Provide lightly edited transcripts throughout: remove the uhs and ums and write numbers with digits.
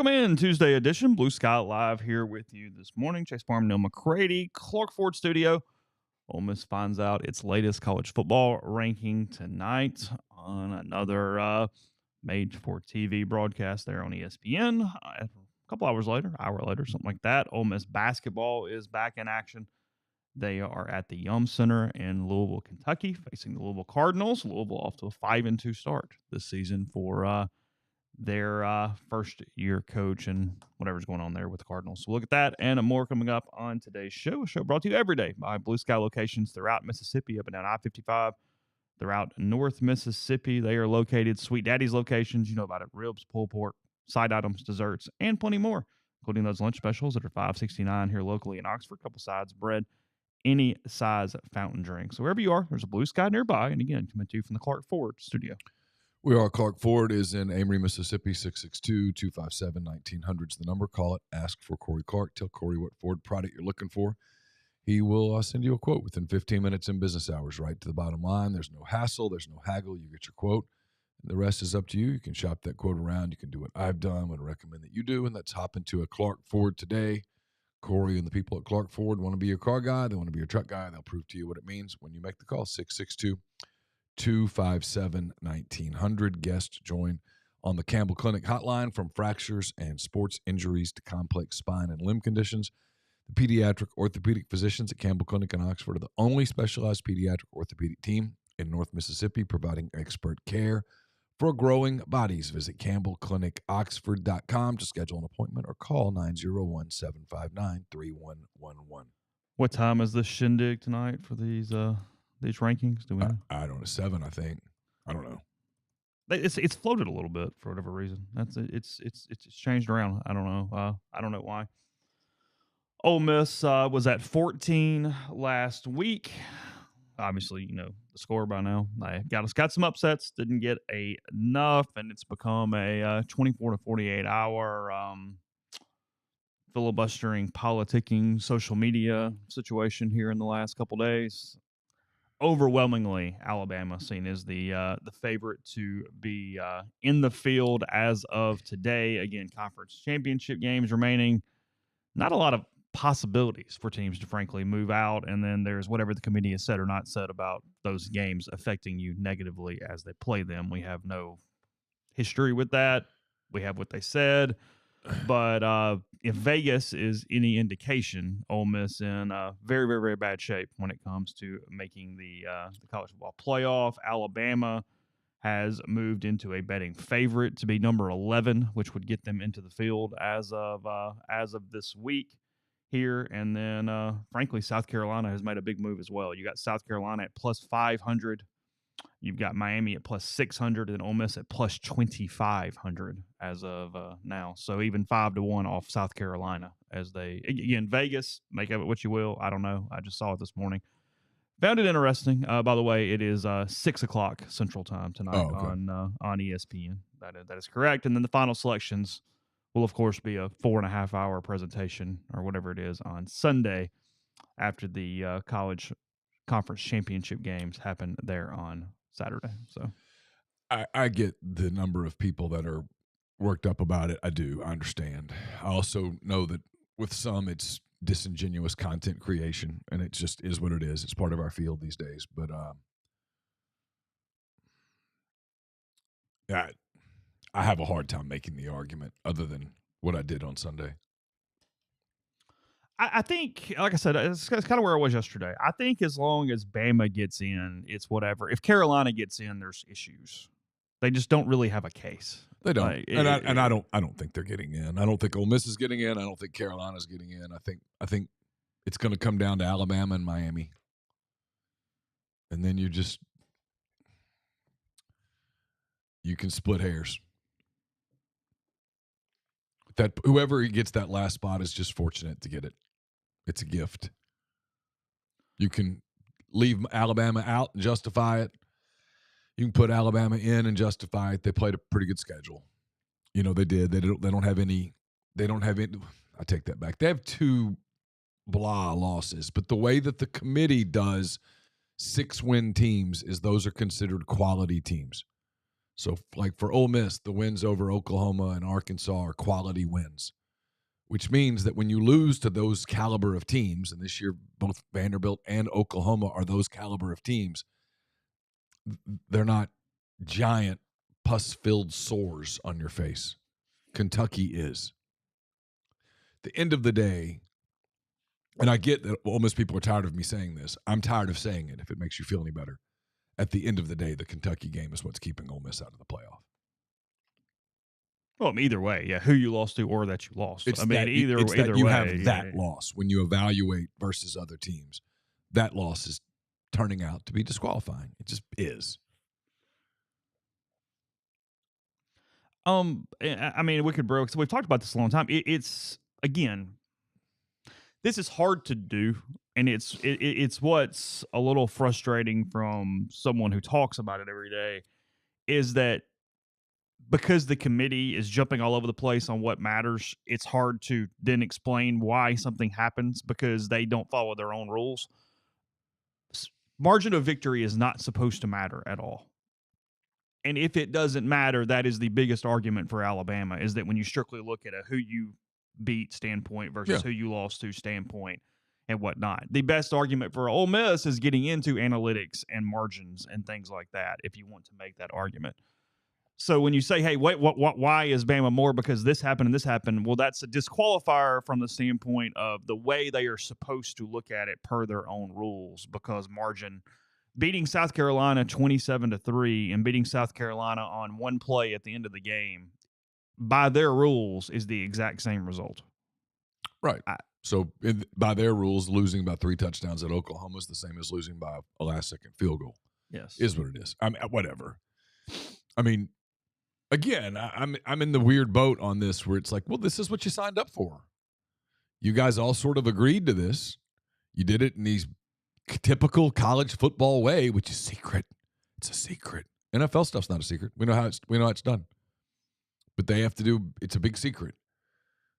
Welcome in Tuesday edition, Blue Sky Live here with you this morning. Chase Parham, Neal, McCready, Clark Ford Studio. Ole Miss finds out its latest college football ranking tonight on another made-for-TV broadcast there on ESPN. A couple hour later, something like that. Ole Miss basketball is back in action. They are at the Yum Center in Louisville, Kentucky, facing the Louisville Cardinals. Louisville off to a 5-2 start this season for their first-year coach and whatever's going on there with the Cardinals. So look at that and more coming up on today's show. A show brought to you every day by Blue Sky locations throughout Mississippi, up and down I-55, throughout North Mississippi. They are located, Sweet Daddy's locations. You know about it. Ribs, pulled pork, side items, desserts, and plenty more, including those lunch specials that are $5.69 here locally in Oxford. A couple sides, bread, any size fountain drink. So wherever you are, there's a Blue Sky nearby. And again, coming to you from the Clark Ford studio. We are. Clark Ford is in Amory, Mississippi, 662-257-1900 is the number. Call it. Ask for Corey Clark. Tell Corey what Ford product you're looking for. He will send you a quote within 15 minutes in business hours, right to the bottom line. There's no hassle. There's no haggle. You get your quote. And the rest is up to you. You can shop that quote around. You can do what I've done. I would recommend that you do, and that's hop into a Clark Ford today. Corey and the people at Clark Ford want to be your car guy. They want to be your truck guy. They'll prove to you what it means when you make the call. 662-257-1900. Guests join on the Campbell Clinic hotline. From fractures and sports injuries to complex spine and limb conditions, the pediatric orthopedic physicians at Campbell Clinic in Oxford are the only specialized pediatric orthopedic team in North Mississippi, providing expert care for growing bodies. Visit campbellclinicoxford.com to schedule an appointment or call 901-759-3111. What time is this shindig tonight for these rankings? Do we know? I don't know. 7, I think. I don't know. It's floated a little bit for whatever reason. It's changed around. I don't know. I don't know why. Ole Miss was at 14 last week. Obviously, you know the score by now. They got some upsets. Didn't get enough, and it's become a 24 to 48 hour filibustering, politicking, social media situation here in the last couple days. Overwhelmingly, Alabama seen as the favorite to be in the field as of today. Again, conference championship games remaining. Not a lot of possibilities for teams to frankly move out, and then there's whatever the committee has said or not said about those games affecting you negatively as they play them. We have no history with that. We have what they said. But if Vegas is any indication, Ole Miss in very, very, very bad shape when it comes to making the college football playoff. Alabama has moved into a betting favorite to be number 11, which would get them into the field as of this week here. And then, frankly, South Carolina has made a big move as well. You got South Carolina at plus 500. You've got Miami at plus 600 and Ole Miss at plus 2,500 as of now. So even 5-1 off South Carolina as they, again, Vegas, make of it what you will. I don't know. I just saw it this morning. Found it interesting. By the way, it is 6 o'clock Central Time tonight on ESPN. That is correct. And then the final selections will, of course, be a 4.5 hour presentation or whatever it is on Sunday after the college conference championship games happen there on Saturday. So I get the number of people that are worked up about it. I do. I understand. I also know that with some, it's disingenuous content creation, and it just is what it is. It's part of our field these days. But I have a hard time making the argument other than what I did on Sunday. I think, like I said, it's kind of where I was yesterday. I think as long as Bama gets in, it's whatever. If Carolina gets in, there's issues. They just don't really have a case. They don't, I don't think they're getting in. I don't think Ole Miss is getting in. I don't think Carolina's getting in. I think it's going to come down to Alabama and Miami, and then you can split hairs. That whoever gets that last spot is just fortunate to get it. It's a gift. You can leave Alabama out and justify it. You can put Alabama in and justify it. They played a pretty good schedule. You know, they did. They don't have any. I take that back. They have 2 blah losses, but the way that the committee does 6-win teams is those are considered quality teams. So, like for Ole Miss, the wins over Oklahoma and Arkansas are quality wins, which means that when you lose to those caliber of teams, and this year both Vanderbilt and Oklahoma are those caliber of teams, they're not giant pus-filled sores on your face. Kentucky is. At the end of the day, and I get that Ole Miss people are tired of me saying this. I'm tired of saying it if it makes you feel any better. At the end of the day, the Kentucky game is what's keeping Ole Miss out of the playoff. Well, either way, yeah, who you lost to or that you lost. It's either that you way, have that loss when you evaluate versus other teams. That loss is turning out to be disqualifying. It just is. I mean, we could so we've talked about this a long time. It's again, this is hard to do, and it's what's a little frustrating from someone who talks about it every day is that because the committee is jumping all over the place on what matters, it's hard to then explain why something happens because they don't follow their own rules. Margin of victory is not supposed to matter at all. And if it doesn't matter, that is the biggest argument for Alabama, is that when you strictly look at a who you beat standpoint versus who you lost to standpoint and whatnot. The best argument for Ole Miss is getting into analytics and margins and things like that if you want to make that argument. So when you say, hey, why is Bama more because this happened and this happened? Well, that's a disqualifier from the standpoint of the way they are supposed to look at it per their own rules, because margin – beating South Carolina 27-3 and beating South Carolina on one play at the end of the game, by their rules, is the exact same result. Right. So by their rules, losing by 3 touchdowns at Oklahoma is the same as losing by a last-second field goal. Yes, is what it is. I mean, whatever. I mean, again, I'm in the weird boat on this where it's like, well, this is what you signed up for. You guys all sort of agreed to this. You did it in these typical college football way, which is secret. It's a secret. NFL stuff's not a secret. We know how it's done. But they have to do. It's a big secret.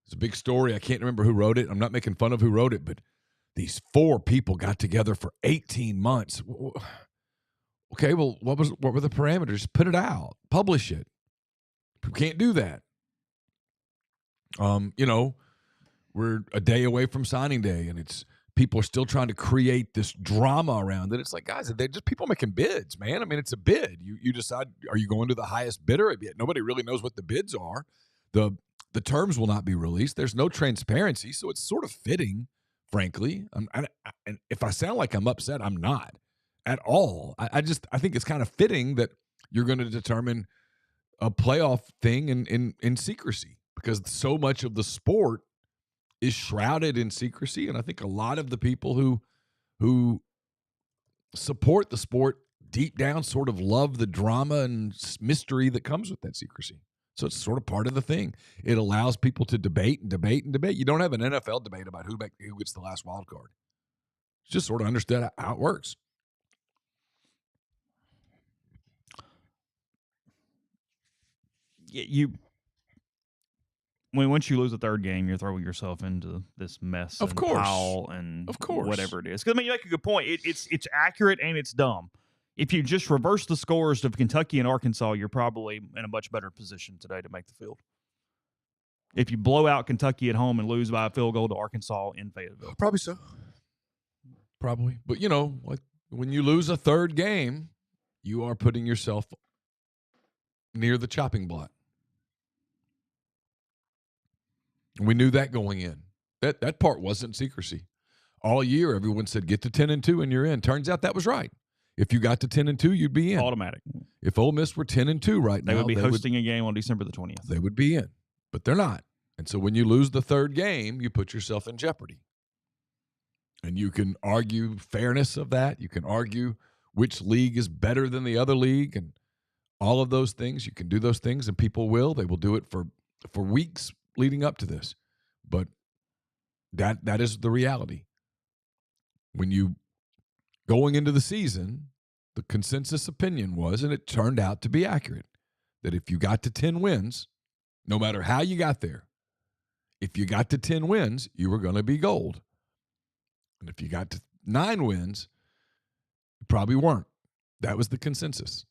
It's a big story. I can't remember who wrote it. I'm not making fun of who wrote it, but these 4 people got together for 18 months. Okay, well, what were the parameters? Put it out. Publish it. We can't do that. We're a day away from signing day, and it's people are still trying to create this drama around it. It's like, guys, they're just people making bids, man. I mean, it's a bid. You decide, are you going to the highest bidder? Nobody really knows what the bids are. The terms will not be released. There's no transparency, so it's sort of fitting, frankly. And if I sound like I'm upset, I'm not at all. I think it's kind of fitting that you're going to determine a playoff thing in secrecy, because so much of the sport is shrouded in secrecy, and I think a lot of the people who support the sport deep down sort of love the drama and mystery that comes with that secrecy. So it's sort of part of the thing. It allows people to debate and debate and debate. You don't have an NFL debate about who gets the last wild card. It's just sort of understood how it works. Yeah, once you lose the third game, you're throwing yourself into this mess of course. Pile and of course. Whatever it is. Because, I mean, you make a good point. It's accurate and it's dumb. If you just reverse the scores of Kentucky and Arkansas, you're probably in a much better position today to make the field. If you blow out Kentucky at home and lose by a field goal to Arkansas in Fayetteville. Probably so. Probably. But, like when you lose a third game, you are putting yourself near the chopping block. We knew that going in. That part wasn't secrecy. All year, everyone said, get to 10-2 and you're in. Turns out that was right. If you got to 10-2, you'd be in. Automatic. If Ole Miss were 10-2 right now, they would be hosting a game on December the 20th. They would be in, but they're not. And so when you lose the third game, you put yourself in jeopardy. And you can argue fairness of that. You can argue which league is better than the other league and all of those things. You can do those things, and people will. They will do it for weeks leading up to this. But that is the reality. When you going into the season, the consensus opinion was, and it turned out to be accurate, that if you got to 10 wins, no matter how you got there, if you got to 10 wins, you were going to be gold. And if you got to 9 wins, you probably weren't. That was the consensus.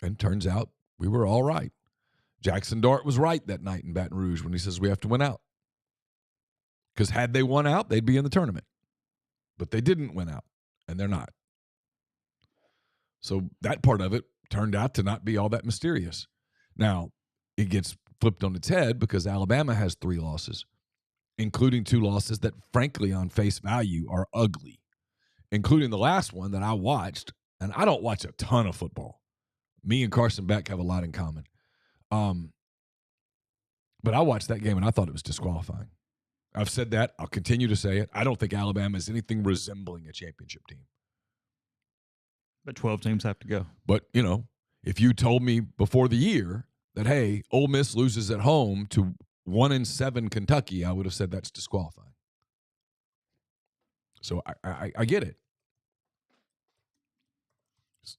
And turns out we were all right. Jackson Dart was right that night in Baton Rouge when he says we have to win out. Because had they won out, they'd be in the tournament. But they didn't win out, and they're not. So that part of it turned out to not be all that mysterious. Now, it gets flipped on its head because Alabama has 3 losses, including 2 losses that, frankly, on face value are ugly, including the last one that I watched. And I don't watch a ton of football. Me and Carson Beck have a lot in common. But I watched that game, and I thought it was disqualifying. I've said that. I'll continue to say it. I don't think Alabama is anything resembling a championship team. But 12 teams have to go. But, if you told me before the year that, hey, Ole Miss loses at home to 1-7 Kentucky, I would have said that's disqualifying. So I get it.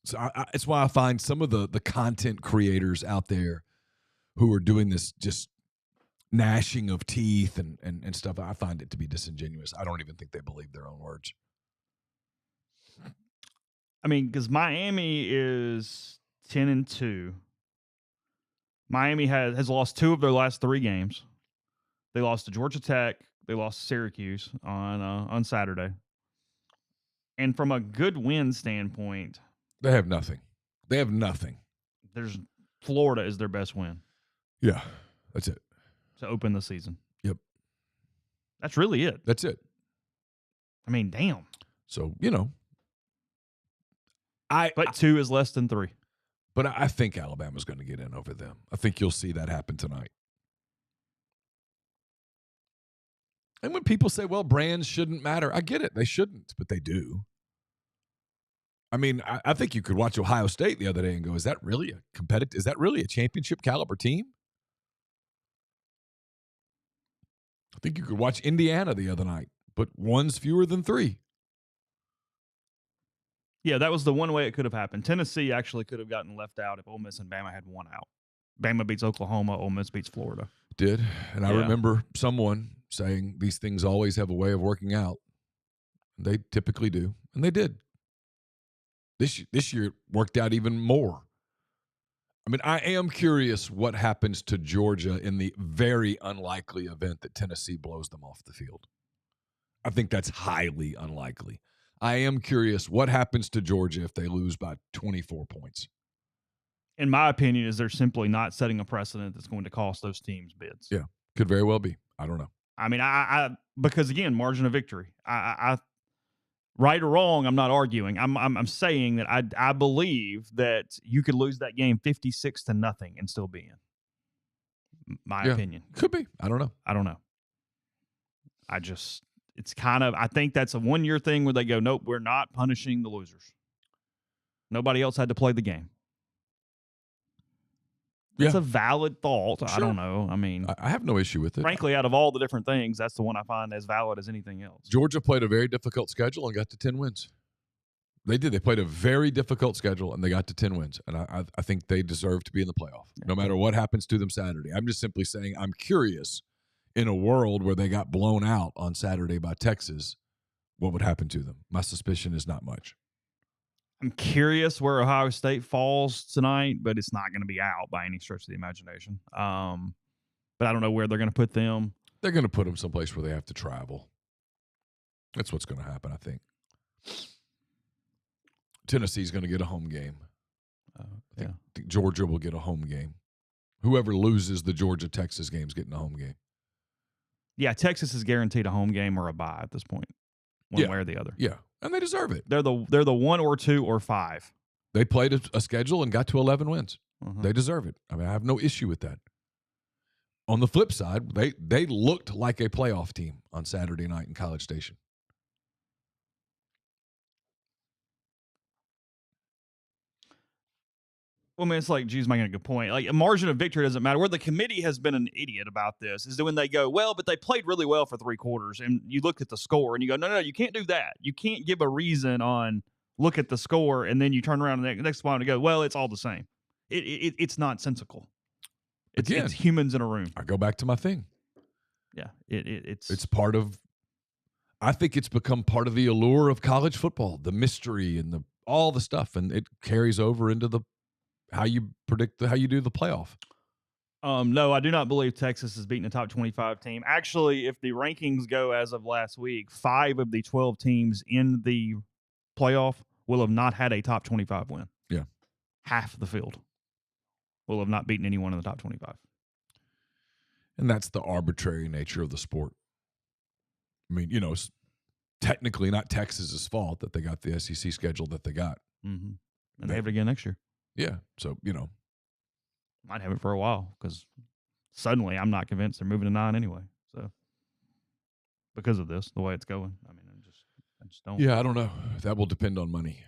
So it's why I find some of the content creators out there who are doing this just gnashing of teeth and stuff, I find it to be disingenuous. I don't even think they believe their own words. I mean, because Miami is 10-2. Miami has lost 2 of their last 3 games. They lost to Georgia Tech. They lost to Syracuse on Saturday. And from a good win standpoint, they have nothing. They have nothing. Florida is their best win. Yeah, that's it. To open the season. Yep. That's really it. That's it. I mean, damn. So, But 2 is less than 3. But I think Alabama's going to get in over them. I think you'll see that happen tonight. And when people say, well, brands shouldn't matter, I get it. They shouldn't, but they do. I mean, I think you could watch Ohio State the other day and go, is that really a championship caliber team? I think you could watch Indiana the other night, but one's fewer than 3. Yeah, that was the one way it could have happened. Tennessee actually could have gotten left out if Ole Miss and Bama had won out. Bama beats Oklahoma, Ole Miss beats Florida. Did. And I remember someone saying these things always have a way of working out. They typically do. And they did. This year it worked out even more. I mean, I am curious what happens to Georgia in the very unlikely event that Tennessee blows them off the field. I think that's highly unlikely. I am curious what happens to Georgia if they lose by 24 points. In my opinion, is they're simply not setting a precedent that's going to cost those teams bids. Yeah, could very well be. I don't know. I mean, I because again, margin of victory. I right or wrong, I'm not arguing. I'm saying that I believe that you could lose that game 56-0 and still be in. My opinion. Could be. I don't know. It's kind of, I think that's a 1-year thing where they go, nope, we're not punishing the losers. Nobody else had to play the game. It's a valid thought. Sure. I don't know. I mean, I have no issue with it. Frankly, out of all the different things, that's the one I find as valid as anything else. Georgia played a very difficult schedule and got to 10 wins. They did. They played a very difficult schedule and they got to 10 wins. And I think they deserve to be in the playoff, no matter what happens to them Saturday. I'm just simply saying I'm curious, in a world where they got blown out on Saturday by Texas, what would happen to them? My suspicion is not much. I'm curious where Ohio State falls tonight, but it's not going to be out by any stretch of the imagination. But I don't know where they're going to put them. They're going to put them someplace where they have to travel. That's what's going to happen, I think. Tennessee's going to get a home game. I think Georgia will get a home game. Whoever loses the Georgia-Texas game is getting a home game. Yeah, Texas is guaranteed a home game or a bye at this point, one way or the other. Yeah, and they deserve it. They're the 1 or 2 or 5. They played a schedule and got to 11 wins. They deserve it. I mean, I have no issue with that. On the flip side, they looked like a playoff team on Saturday night in College Station. Well, I mean, it's like, G's making a good point. Like, a margin of victory doesn't matter. Where the committee has been an idiot about this is that when they go, well, but they played really well for 3 quarters, and you look at the score and you go, no, you can't do that. You can't give a reason on look at the score and then you turn around and the next one and go, well, it's all the same. It's nonsensical. It's humans in a room. I go back to my thing. Yeah, it's part of. I think it's become part of the allure of college football, the mystery and all the stuff, and it carries over into the how you predict how you do the playoff. No, I do not believe Texas has beaten a top 25 team. Actually, if the rankings go as of last week, 5 of the 12 teams in the playoff will have not had a top 25 win. Yeah. Half the field will have not beaten anyone in the top 25. And that's the arbitrary nature of the sport. I mean, it's technically not Texas's fault that they got the SEC schedule that they got. Mm-hmm. And they have it again next year. Yeah. So, might have it for a while because suddenly I'm not convinced they're moving to 9 anyway. So because of this, the way it's going, I mean, I just don't. Yeah, I don't know. That will depend on money.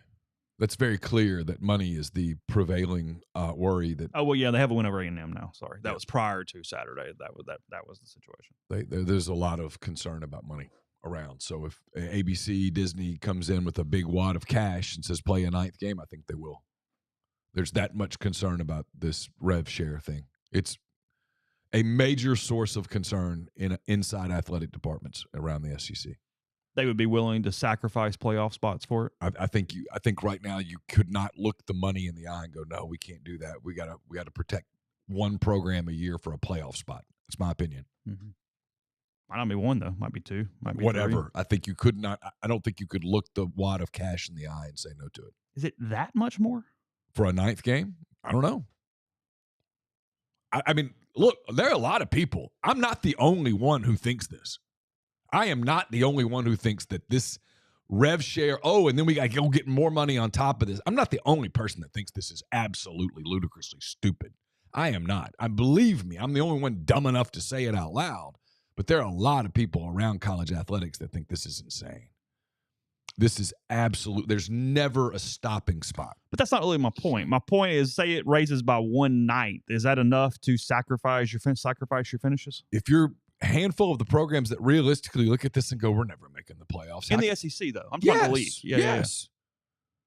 That's very clear that money is the prevailing worry. That Oh well, yeah, they have a win over A&M now. Sorry, that was prior to Saturday. That was the situation. There's a lot of concern about money around. So if ABC, Disney comes in with a big wad of cash and says play a 9th game, I think they will. There's that much concern about this rev share thing. It's a major source of concern inside athletic departments around the SEC. They would be willing to sacrifice playoff spots for it. I think right now you could not look the money in the eye and go, no, we can't do that. We gotta protect one program a year for a playoff spot. That's my opinion. Mm-hmm. Might not be 1 though. Might be 2. Might be whatever. 3. I think you could not. I don't think you could look the wad of cash in the eye and say no to it. Is it that much more for a 9th game? I don't know. I mean, look, there are a lot of people. I'm not the only one who thinks this. I am not the only one who thinks that this rev share, and then we got to go get more money on top of this. I'm not the only person that thinks this is absolutely ludicrously stupid. I am not. Believe me, I'm the only one dumb enough to say it out loud. But there are a lot of people around college athletics that think this is insane. This is absolute. There's never a stopping spot. But that's not really my point. My point is, say it raises by 1 night. Is that enough to sacrifice your finishes? If you're a handful of the programs that realistically look at this and go, we're never making the playoffs. In the SEC, though. I'm talking the league. Yes.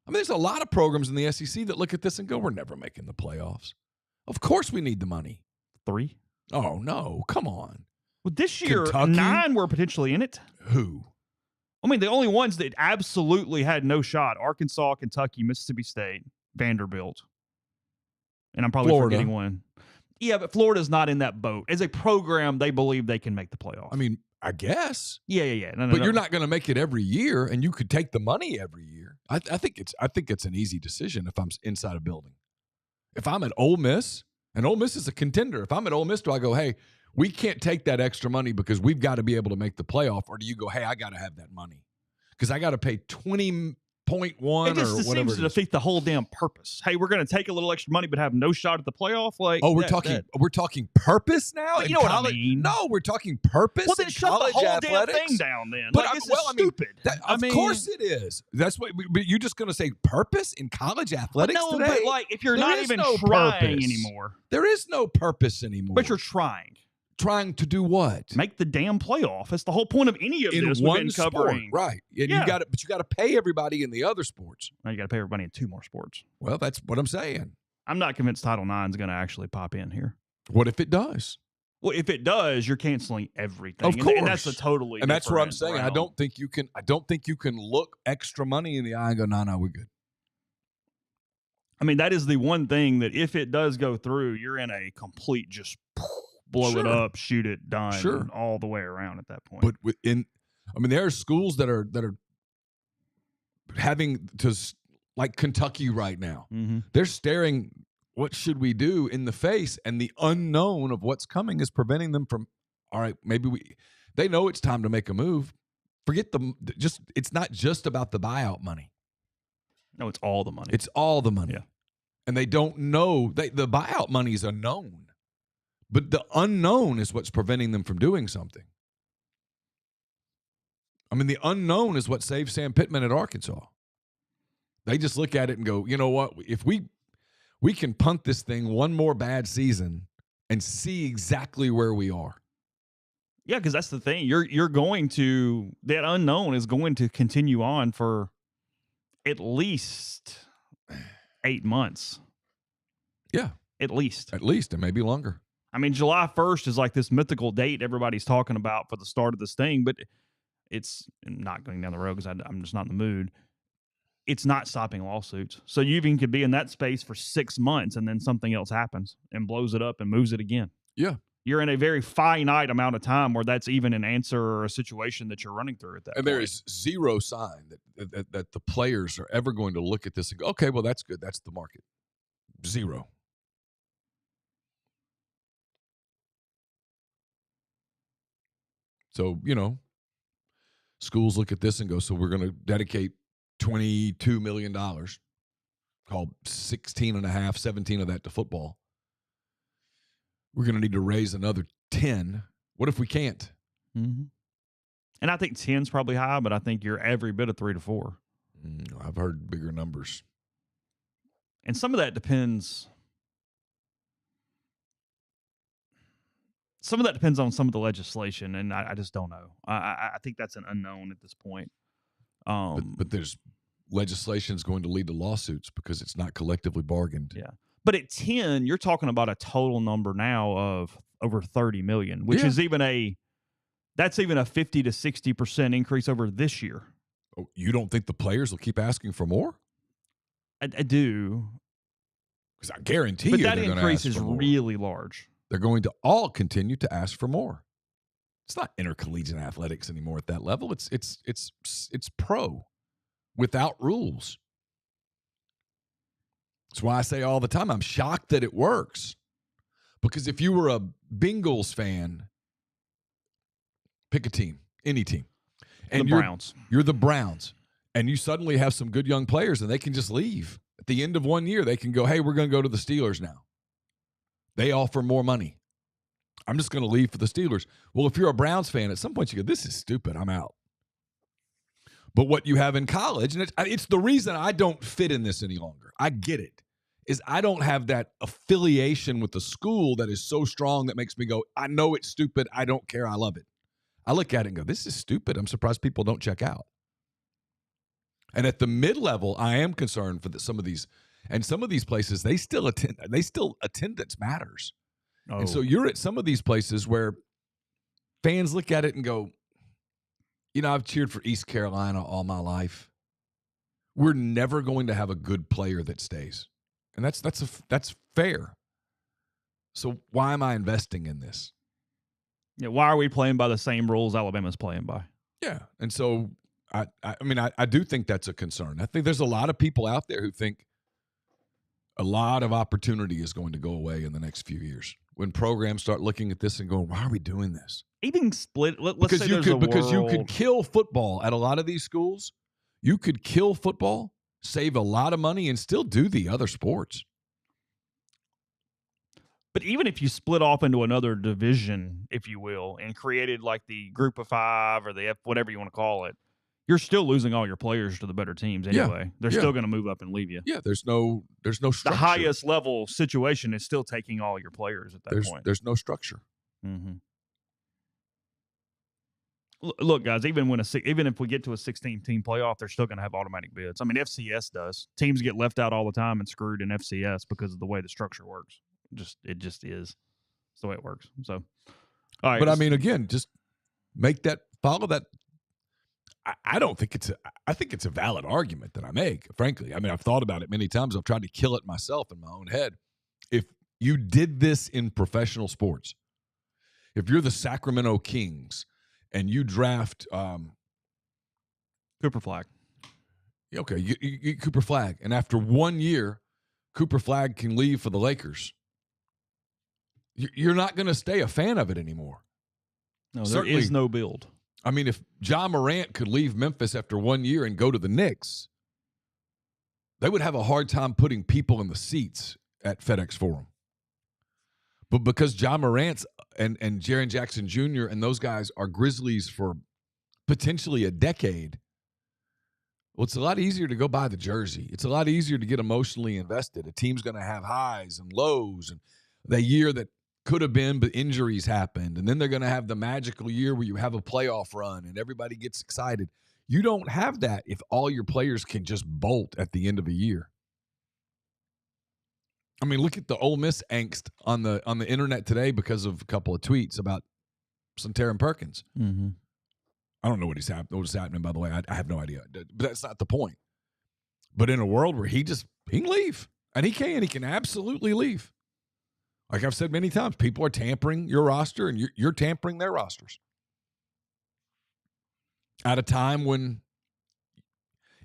I mean, there's a lot of programs in the SEC that look at this and go, we're never making the playoffs. Of course we need the money. 3? Oh, no. Come on. Well, this year, Kentucky? 9 were potentially in it. Who? I mean, the only ones that absolutely had no shot: Arkansas, Kentucky, Mississippi State, Vanderbilt. And I'm probably Florida. forgetting one. Yeah, but Florida's not in that boat. As a program, they believe they can make the playoff. I mean, I guess. Yeah. No, but you're not going to make it every year, and you could take the money every year. I think it's an easy decision if I'm inside a building. If I'm at Ole Miss, and Ole Miss is a contender, if I'm at Ole Miss, do I go, hey, we can't take that extra money because we've got to be able to make the playoff, or do you go, hey, I got to have that money because I got to pay 20.1 or whatever? It seems to defeat the whole damn purpose. Hey, we're going to take a little extra money but have no shot at the playoff. Like, we're talking purpose now. You know what I mean? No, we're talking purpose. Well, then shut the whole damn thing down. Then, but this is stupid. Of course it is. That's what. But you're just going to say purpose in college athletics today? But like, if you're not even trying anymore, there is no purpose anymore. But you're trying. Trying to do what? Make the damn playoff. That's the whole point of any of this we've been covering. Sport, right. And you got to pay everybody in the other sports. Now you got to pay everybody in 2 more sports. Well, that's what I'm saying. I'm not convinced Title IX is going to actually pop in here. What if it does? Well, if it does, you're canceling everything. Of course. And that's a totally And that's what I'm saying. realm. I don't think you can look extra money in the eye and go, no, we're good. I mean, that is the one thing that if it does go through, you're in a complete just blow it up, shoot it, done, all the way around at that point. But there are schools that are having to, like Kentucky right now. Mm-hmm. They're staring, what should we do, in the face, and the unknown of what's coming is preventing them from, all right, they know it's time to make a move. Forget it's not just about the buyout money. No, it's all the money. It's all the money. Yeah. And they don't know, the buyout money is unknown. But the unknown is what's preventing them from doing something. I mean, the unknown is what saved Sam Pittman at Arkansas. They just look at it and go, you know what? If we can punt this thing one more bad season and see exactly where we are. Yeah, because that's the thing. You're going to, that unknown is going to continue on for at least 8 months. Yeah. At least. And maybe longer. I mean, July 1st is like this mythical date everybody's talking about for the start of this thing, but it's not going down the road because I'm just not in the mood. it's not stopping lawsuits. So you even could be in that space for 6 months and then something else happens and blows it up and moves it again. Yeah. You're in a very finite amount of time where that's even an answer or a situation that you're running through at that point. And there is zero sign that the players are ever going to look at this and go, okay, well, that's good. That's the market. Zero. So, schools look at this and go, so we're going to dedicate $22 million, called 16 and a half, 17 of that to football. We're going to need to raise another 10. What if we can't? Mm-hmm. And I think 10's probably high, but I think you're every bit of 3 to 4. I've heard bigger numbers. And some of that depends. Some of that depends on some of the legislation, and I just don't know. I think that's an unknown at this point. But there's legislation's going to lead to lawsuits because it's not collectively bargained. Yeah. But at 10, you're talking about a total number now of over 30 million, which is that's even a 50 to 60% increase over this year. Oh, you don't think the players will keep asking for more? I do. Because I guarantee but you that increase is really large. They're going to all continue to ask for more. It's not intercollegiate athletics anymore at that level. It's pro without rules. That's why I say all the time, I'm shocked that it works. Because if you were a Bengals fan, pick a team, any team. And Browns. You're the Browns. And you suddenly have some good young players and they can just leave. At the end of 1 year, they can go, hey, we're going to go to the Steelers now. They offer more money. I'm just going to leave for the Steelers. Well, if you're a Browns fan, at some point you go, this is stupid. I'm out. But what you have in college, and it's the reason I don't fit in this any longer. I get it. Is I don't have that affiliation with the school that is so strong that makes me go, I know it's stupid. I don't care. I love it. I look at it and go, this is stupid. I'm surprised people don't check out. And at the mid-level, I am concerned for some of these. And some of these places, they still attendance matters. Oh. And so you're at some of these places where fans look at it and go, I've cheered for East Carolina all my life. We're never going to have a good player that stays. And that's fair. So why am I investing in this? Yeah, why are we playing by the same rules Alabama's playing by? Yeah. And so I do think that's a concern. I think there's a lot of people out there who think a lot of opportunity is going to go away in the next few years when programs start looking at this and going, why are we doing this? Even split. Let's because say you could kill football at a lot of these schools. You could kill football, save a lot of money, and still do the other sports. But even if you split off into another division, if you will, and created like the Group of Five or the whatever you want to call it, you're still losing all your players to the better teams anyway. Yeah. They're still going to move up and leave you. Yeah, there's no structure. The highest level situation is still taking all your players at that point. There's no structure. Mm-hmm. Look, guys, even if we get to a 16-team playoff, they're still going to have automatic bids. I mean, FCS does. Teams get left out all the time and screwed in FCS because of the way the structure works. It just is. It's the way it works. So, all right. But I mean, again, just follow that. I don't think I think it's a valid argument that I make, frankly. I mean, I've thought about it many times. I've tried to kill it myself in my own head. If you did this in professional sports, if you're the Sacramento Kings and you draft Cooper Flagg. Okay, you get Cooper Flagg. And after 1 year, Cooper Flagg can leave for the Lakers. You're not going to stay a fan of it anymore. No, there is no build. I mean, if Ja Morant could leave Memphis after 1 year and go to the Knicks, they would have a hard time putting people in the seats at FedEx Forum. But because Ja Morant and Jaren Jackson Jr. and those guys are Grizzlies for potentially a decade, well, it's a lot easier to go buy the jersey. It's a lot easier to get emotionally invested. A team's going to have highs and lows, and the year that could have been, but injuries happened. And then they're going to have the magical year where you have a playoff run and everybody gets excited. You don't have that if all your players can just bolt at the end of a year. I mean, look at the Ole Miss angst on the internet today because of a couple of tweets about Sontaran Perkins. Mm-hmm. I don't know what is happening, by the way. I have no idea. But that's not the point. But in a world where he can leave. And he can absolutely leave. Like I've said many times, people are tampering your roster and you're tampering their rosters. At a time when,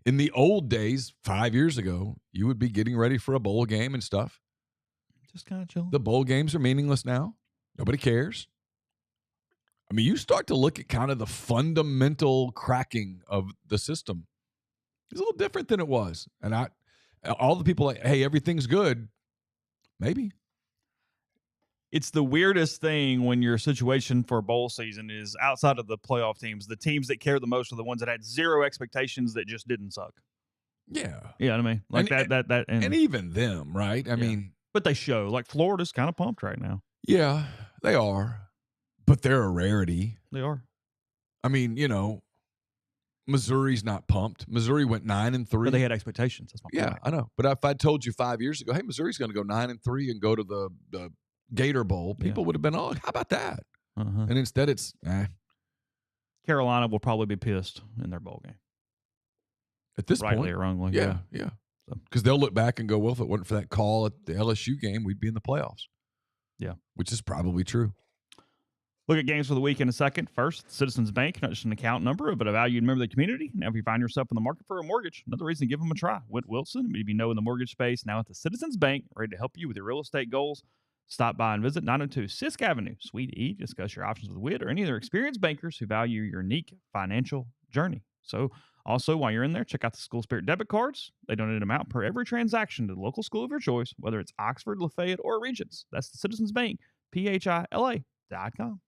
in the old days, 5 years ago, you would be getting ready for a bowl game and stuff. Just kind of chill. The bowl games are meaningless now. Nobody cares. I mean, you start to look at kind of the fundamental cracking of the system. It's a little different than it was. And all the people like, hey, everything's good. Maybe. It's the weirdest thing when your situation for bowl season is outside of the playoff teams. The teams that care the most are the ones that had zero expectations that just didn't suck. Yeah. You know what I mean? Like and even them, right? I mean. But they show. Like Florida's kind of pumped right now. Yeah, they are. But they're a rarity. They are. I mean, Missouri's not pumped. Missouri went 9-3. But they had expectations. That's my point. I know. But if I told you 5 years ago, hey, Missouri's going to go 9-3 and go to the Gator Bowl, people would have been, oh, how about that? Uh-huh. And instead it's, Carolina will probably be pissed in their bowl game. At this point. Rightly or wrongly. Yeah. Because they'll look back and go, well, if it wasn't for that call at the LSU game, we'd be in the playoffs. Yeah. Which is probably true. Look at games for the week in a second. First, Citizens Bank, not just an account number, but a valued member of the community. Now, if you find yourself in the market for a mortgage, another reason to give them a try. Whit Wilson, maybe in the mortgage space, now at the Citizens Bank, ready to help you with your real estate goals. Stop by and visit 902 Sisk Avenue, Suite E. Discuss your options with Whit or any other experienced bankers who value your unique financial journey. So, also, while you're in there, check out the School Spirit debit cards. They donate an amount per every transaction to the local school of your choice, whether it's Oxford, Lafayette, or Regents. That's the Citizens Bank, PHILA.com.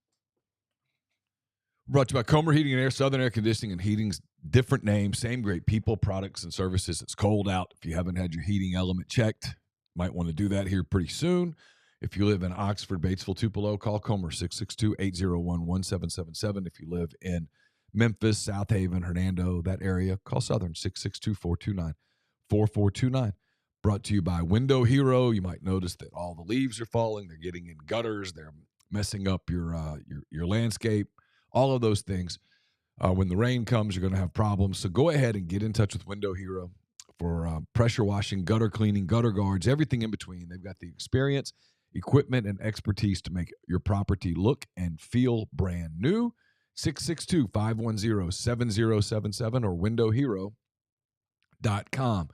Brought to you by Comer Heating and Air, Southern Air Conditioning and Heating's different name, same great people, products, and services. It's cold out. If you haven't had your heating element checked, might want to do that here pretty soon. If you live in Oxford, Batesville, Tupelo, call Comer 662-801-1777. If you live in Memphis, South Haven, Hernando, that area, call Southern 662-429-4429. Brought to you by Window Hero. You might notice that all the leaves are falling. They're getting in gutters. They're messing up your landscape. All of those things. When the rain comes, you're going to have problems. So go ahead and get in touch with Window Hero for pressure washing, gutter cleaning, gutter guards, everything in between. They've got the experience, equipment, and expertise to make your property look and feel brand new. 662-510-7077 or windowhero.com.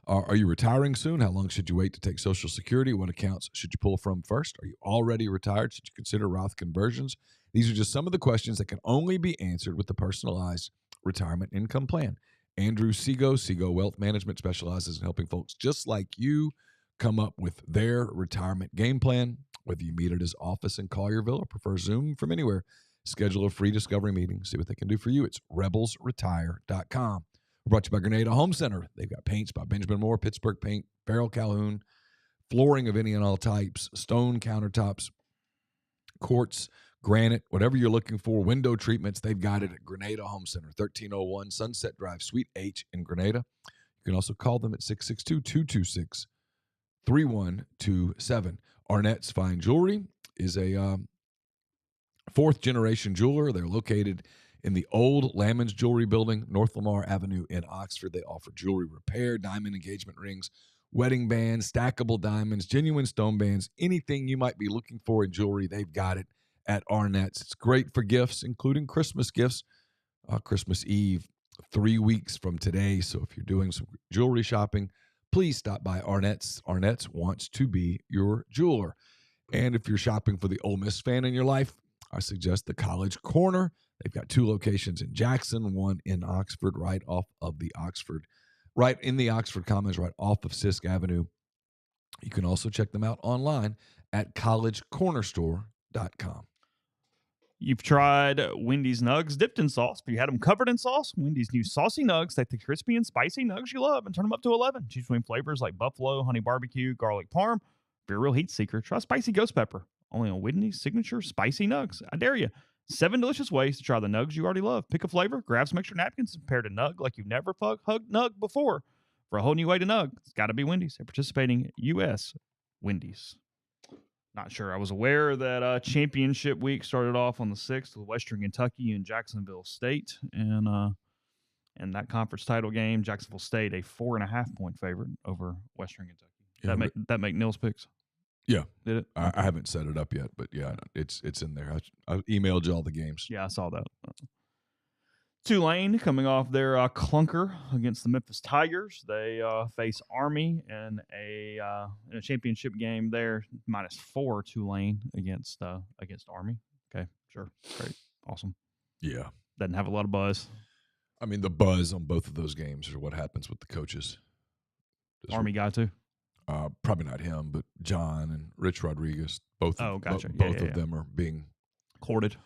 Are you retiring soon? How long should you wait to take Social Security? What accounts should you pull from first? Are you already retired? Should you consider Roth conversions? These are just some of the questions that can only be answered with the personalized retirement income plan. Andrew Sego Wealth Management specializes in helping folks just like you come up with their retirement game plan, whether you meet at his office in Collierville or prefer Zoom from anywhere. Schedule a free discovery meeting. See what they can do for you. It's rebelsretire.com. We're brought to you by Grenada Home Center. They've got paints by Benjamin Moore, Pittsburgh Paint, Farrell Calhoun, flooring of any and all types, stone countertops, quartz, granite, whatever you're looking for, window treatments, they've got it at Grenada Home Center, 1301 Sunset Drive, Suite H in Grenada. You can also call them at 662-226-3127. Arnett's Fine Jewelry is a fourth-generation jeweler. They're located in the old Lamons Jewelry Building, North Lamar Avenue in Oxford. They offer jewelry repair, diamond engagement rings, wedding bands, stackable diamonds, genuine stone bands, anything you might be looking for in jewelry, they've got it at Arnett's. It's great for gifts, including Christmas gifts. Christmas Eve, 3 weeks from today. So if you're doing some jewelry shopping, please stop by Arnett's. Arnett's wants to be your jeweler. And if you're shopping for the Ole Miss fan in your life, I suggest the College Corner. They've got 2 locations in Jackson, one in Oxford, right in the Oxford Commons, right off of Sisk Avenue. You can also check them out online at collegecornerstore.com. You've tried Wendy's Nugs dipped in sauce, but you had them covered in sauce. Wendy's new saucy nugs take the crispy and spicy nugs you love and turn them up to 11. Choose between flavors like buffalo, honey barbecue, garlic parm. If you're a real heat seeker, try spicy ghost pepper. Only on Wendy's signature spicy nugs. I dare you. 7 delicious ways to try the nugs you already love. Pick a flavor, grab some extra napkins, and prepare to nug like you've never hugged nug before. For a whole new way to nug, it's got to be Wendy's, a participating U.S. Wendy's. Not sure. I was aware that championship week started off on the 6th with Western Kentucky and Jacksonville State. And in that conference title game. Jacksonville State, a 4.5-point favorite over Western Kentucky. Yeah, That make Neal's picks? Yeah. Did it? I haven't set it up yet, but yeah, it's in there. I emailed you all the games. Yeah, I saw that. Tulane coming off their clunker against the Memphis Tigers. They face Army in a championship game there, -4 Tulane against Army. Okay, sure, great, awesome. Yeah. Doesn't have a lot of buzz. I mean, the buzz on both of those games are what happens with the coaches. Army guy too. Probably not him, but John and Rich Rodriguez. Both of them are being courted,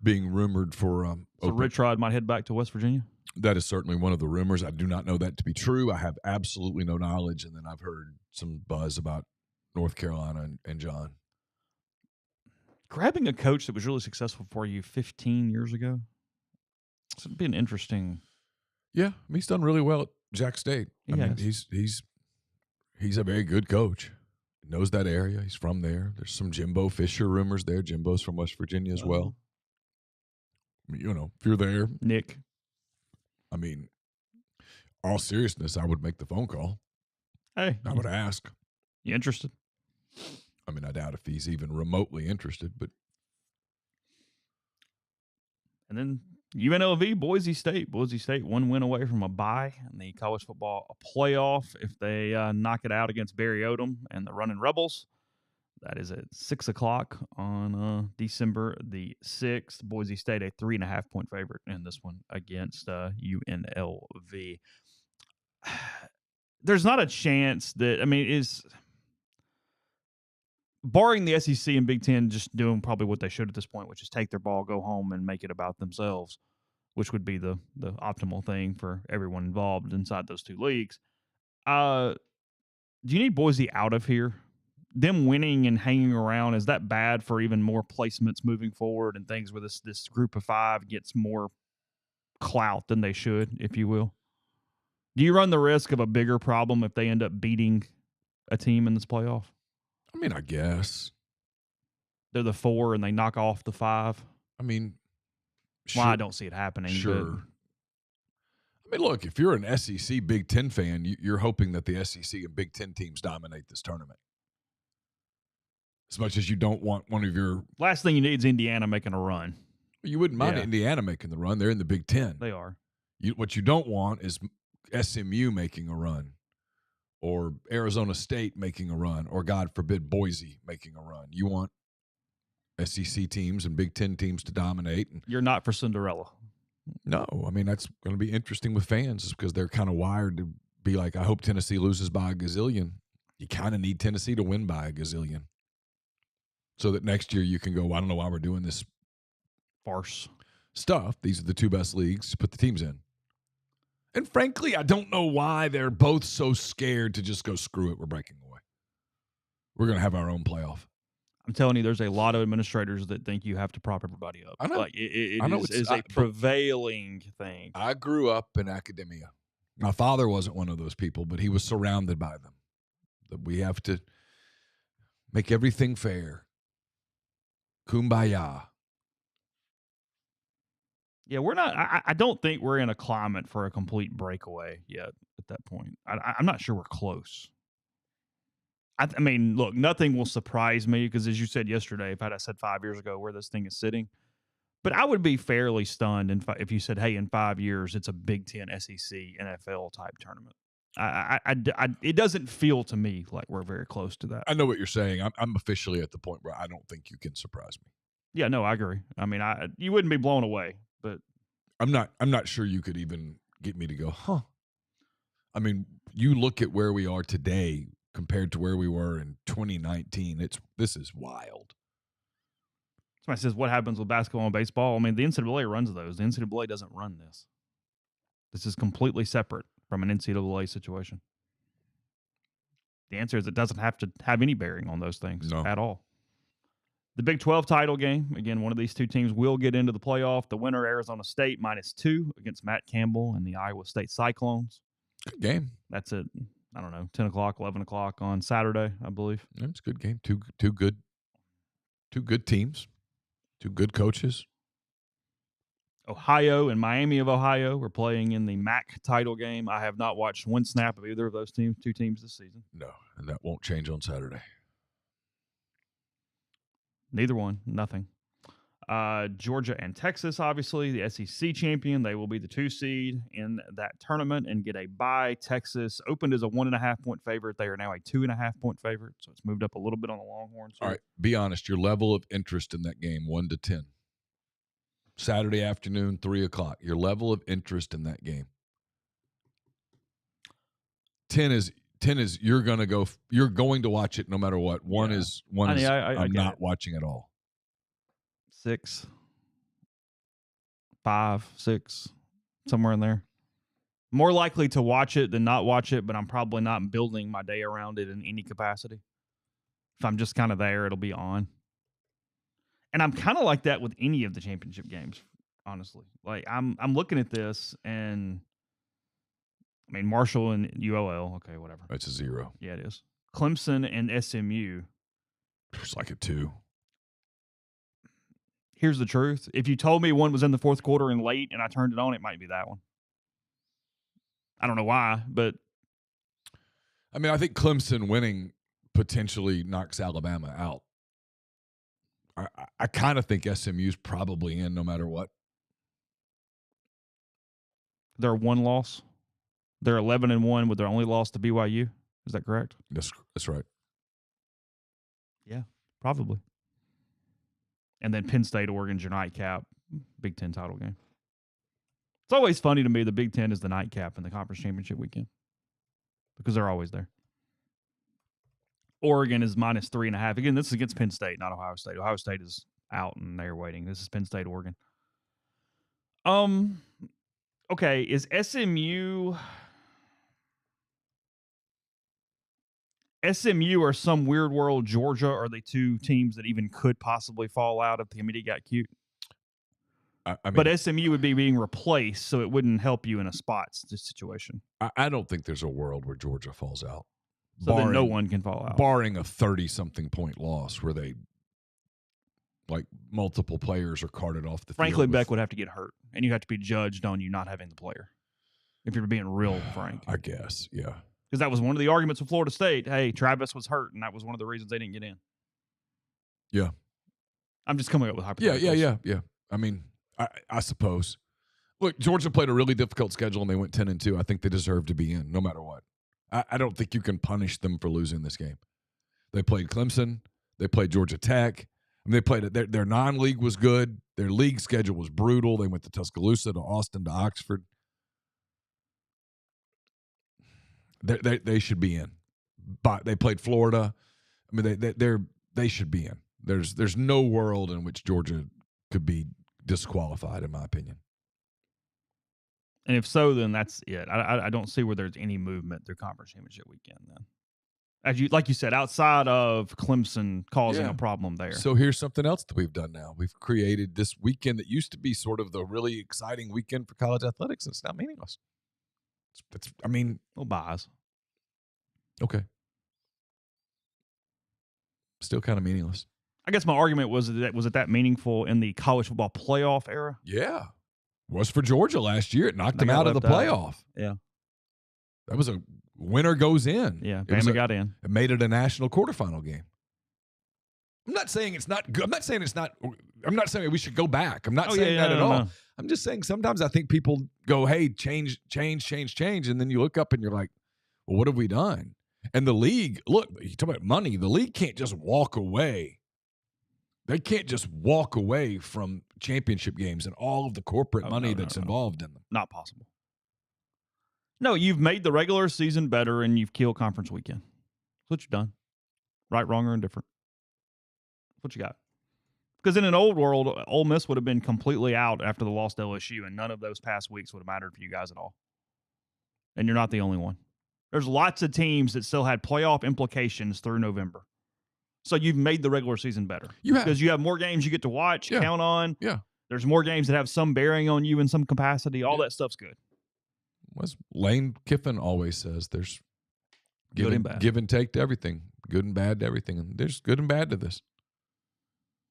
being rumored for. So Rich Rod might head back to West Virginia. That is certainly one of the rumors. I do not know that to be true. I have absolutely no knowledge, and then I've heard some buzz about North Carolina and John. Grabbing a coach that was really successful for you 15 years ago. It's been interesting. Yeah, I mean, he's done really well at Jack State. I mean, he's a very good coach. He knows that area. He's from there. There's some Jimbo Fisher rumors there. Jimbo's from West Virginia as well. You know, if you're there, Nick. I mean, all seriousness, I would make the phone call. Hey, I would ask. You interested? I mean, I doubt if he's even remotely interested, but. And then UNLV, Boise State. Boise State 1 win away from a bye in the college football playoff. If they knock it out against Barry Odom and the Running Rebels, that is at 6 o'clock on December the 6th. Boise State, a 3.5-point favorite in this one against UNLV. There's not a chance that, I mean, barring the SEC and Big Ten just doing probably what they should at this point, which is take their ball, go home, and make it about themselves, which would be the optimal thing for everyone involved inside those two leagues. Do you need Boise out of here? Them winning and hanging around, is that bad for even more placements moving forward and things where this group of five gets more clout than they should, if you will? Do you run the risk of a bigger problem if they end up beating a team in this playoff? I mean, I guess. They're the 4 and they knock off the 5. I mean, sure. Well, I don't see it happening. Sure. I mean, look, if you're an SEC Big Ten fan, you're hoping that the SEC and Big Ten teams dominate this tournament. As much as you don't want one of your... Last thing you need is Indiana making a run. You wouldn't mind Indiana making the run. They're in the Big Ten. They are. What you don't want is SMU making a run, or Arizona State making a run, or God forbid Boise making a run. You want SEC teams and Big Ten teams to dominate. And you're not for Cinderella. No, I mean, that's going to be interesting with fans because they're kind of wired to be like, I hope Tennessee loses by a gazillion. You kind of need Tennessee to win by a gazillion so that next year you can go, I don't know why we're doing this farce stuff. These are the two best leagues. Put the teams in. And frankly, I don't know why they're both so scared to just go, screw it, we're breaking away. We're going to have our own playoff. I'm telling you, there's a lot of administrators that think you have to prop everybody up. I know. Like, it is a prevailing thing. I grew up in academia. My father wasn't one of those people, but he was surrounded by them. That we have to make everything fair. Kumbaya. Yeah, we're not. I don't think we're in a climate for a complete breakaway yet at that point. I'm not sure we're close. I mean, look, nothing will surprise me because, as you said yesterday, if I said 5 years ago where this thing is sitting, but I would be fairly stunned if you said, "Hey, in 5 years, it's a Big Ten, SEC, NFL type tournament." It doesn't feel to me like we're very close to that. I know what you're saying. I'm officially at the point where I don't think you can surprise me. Yeah, no, I agree. I mean, you wouldn't be blown away, but I'm not sure you could even get me to go, huh? I mean, you look at where we are today compared to where we were in 2019. This is wild. Somebody says, what happens with basketball and baseball? I mean, the NCAA runs those. The NCAA doesn't run this. This is completely separate from an NCAA situation. The answer is it doesn't have to have any bearing on those things at all. The Big 12 title game, again, one of these two teams will get into the playoff. The winner, Arizona State, -2 against Matt Campbell and the Iowa State Cyclones. Good game. That's it. I don't know, 10 o'clock, 11 o'clock on Saturday, I believe. It's a good game. Two good teams, two good coaches. Ohio and Miami of Ohio were playing in the MAC title game. I have not watched one snap of either of those two teams this season. No, and that won't change on Saturday. Neither one, nothing. Georgia and Texas, obviously, the SEC champion. They will be the 2 seed in that tournament and get a bye. Texas opened as a 1.5-point favorite. They are now a 2.5-point favorite, so it's moved up a little bit on the Longhorns. All right, be honest. Your level of interest in that game, 1 to 10. Saturday afternoon, 3 o'clock. Your level of interest in that game. 10 is you're going to watch it no matter what. One is I'm not watching at all. 6, 5, 6, somewhere in there. More likely to watch it than not watch it, but I'm probably not building my day around it in any capacity. If I'm just kind of there, it'll be on. And I'm kind of like that with any of the championship games, honestly. Like I'm looking at this, and I mean Marshall and UOL, okay, whatever. It's a 0. Yeah, it is. Clemson and SMU. It's like a 2. Here's the truth. If you told me one was in the fourth quarter and late and I turned it on, it might be that one. I don't know why, but I mean, I think Clemson winning potentially knocks Alabama out. I kind of think SMU's probably in no matter what. They're 1 loss. They're 11-1 with their only loss to BYU. Is that correct? That's right. Yeah, probably. And then Penn State, Oregon's your nightcap, Big Ten title game. It's always funny to me the Big Ten is the nightcap in the conference championship weekend because they're always there. Oregon is -3.5. Again, this is against Penn State, not Ohio State. Ohio State is out and they're waiting. This is Penn State, Oregon. Okay, is SMU or some weird world Georgia are the 2 teams that even could possibly fall out if the committee got cute? I mean, but SMU would be being replaced, so it wouldn't help you in a spot situation. I don't think there's a world where Georgia falls out. So then no one can fall out. Barring a 30-something point loss where they, like, multiple players are carted off the field. Frankly, Beck would have to get hurt, and you have to be judged on you not having the player, if you're being real frank. I guess, yeah. Because that was one of the arguments with Florida State. Hey, Travis was hurt, and that was one of the reasons they didn't get in. Yeah. I'm just coming up with hypotheticals. Yeah. I mean, I suppose. Look, Georgia played a really difficult schedule, and they went 10-2. I think they deserve to be in, no matter what. I don't think you can punish them for losing this game. They played Clemson. They played Georgia Tech. I mean, they played it. Their non-league was good. Their league schedule was brutal. They went to Tuscaloosa, to Austin, to Oxford. They should be in. But they played Florida. I mean, they should be in. There's no world in which Georgia could be disqualified, in my opinion. And if so, then that's it. I don't see where there's any movement through conference championship weekend then. Like you said, outside of Clemson causing a problem there. So here's something else that we've done now. We've created this weekend that used to be sort of the really exciting weekend for college athletics, and it's now meaningless. Little bias. Okay. Still kind of meaningless. I guess my argument was that meaningful in the college football playoff era? Yeah. Was for Georgia last year. It knocked them out of the playoff. Yeah. That was a winner goes in. Yeah, Bama got in. It made it a national quarterfinal game. I'm not saying it's not good. I'm not saying we should go back. I'm not saying that at all. I'm just saying sometimes I think people go, hey, change. And then you look up and you're like, well, what have we done? And the league, look, you talk about money. The league can't just walk away. They can't just walk away from championship games and all of the corporate money that's involved in them. Not possible. No, you've made the regular season better and you've killed conference weekend. That's what you've done. Right, wrong, or indifferent. That's what you got. Because in an old world, Ole Miss would have been completely out after the loss to LSU, and none of those past weeks would have mattered for you guys at all. And you're not the only one. There's lots of teams that still had playoff implications through November. So you've made the regular season better. You have. Because you have more games you get to watch, count on. Yeah. There's more games that have some bearing on you in some capacity. All that stuff's good. As Lane Kiffin always says, there's good and bad. Give and take to everything. Good and bad to everything. And there's good and bad to this.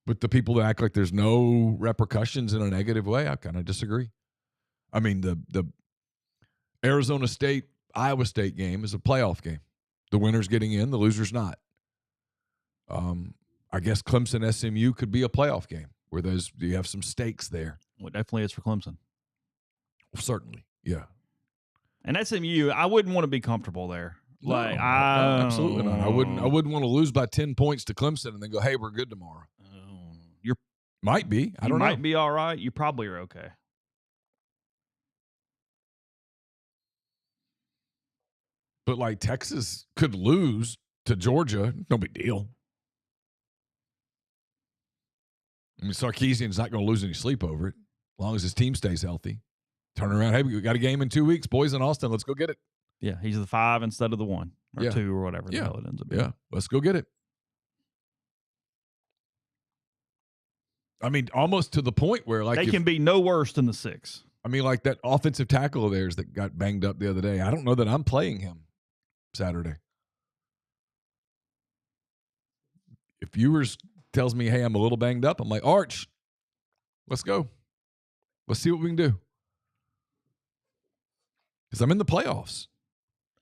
But the people that act like there's no repercussions in a negative way, I kind of disagree. I mean, the Arizona State, Iowa State game is a playoff game. The winner's getting in, the loser's not. I guess Clemson SMU could be a playoff game where you have some stakes there. Well, it definitely is for Clemson. Certainly, yeah. And SMU, I wouldn't want to be comfortable there. No, absolutely not. I wouldn't want to lose by 10 points to Clemson and then go, hey, we're good tomorrow. You might be. I don't know. You might be all right. You probably are okay. But like Texas could lose to Georgia. No big deal. I mean, Sarkisian's not going to lose any sleep over it as long as his team stays healthy. Turn around. Hey, we got a game in 2 weeks. Boys in Austin, let's go get it. Yeah, he's the 5 instead of the 1 or 2 or whatever the hell it ends up being. Yeah, let's go get it. I mean, almost to the point where like they can be no worse than the 6. I mean, like that offensive tackle of theirs that got banged up the other day. I don't know that I'm playing him Saturday. If viewers tells me, hey, I'm a little banged up, I'm like, Arch, let's go. Let's see what we can do. Because I'm in the playoffs.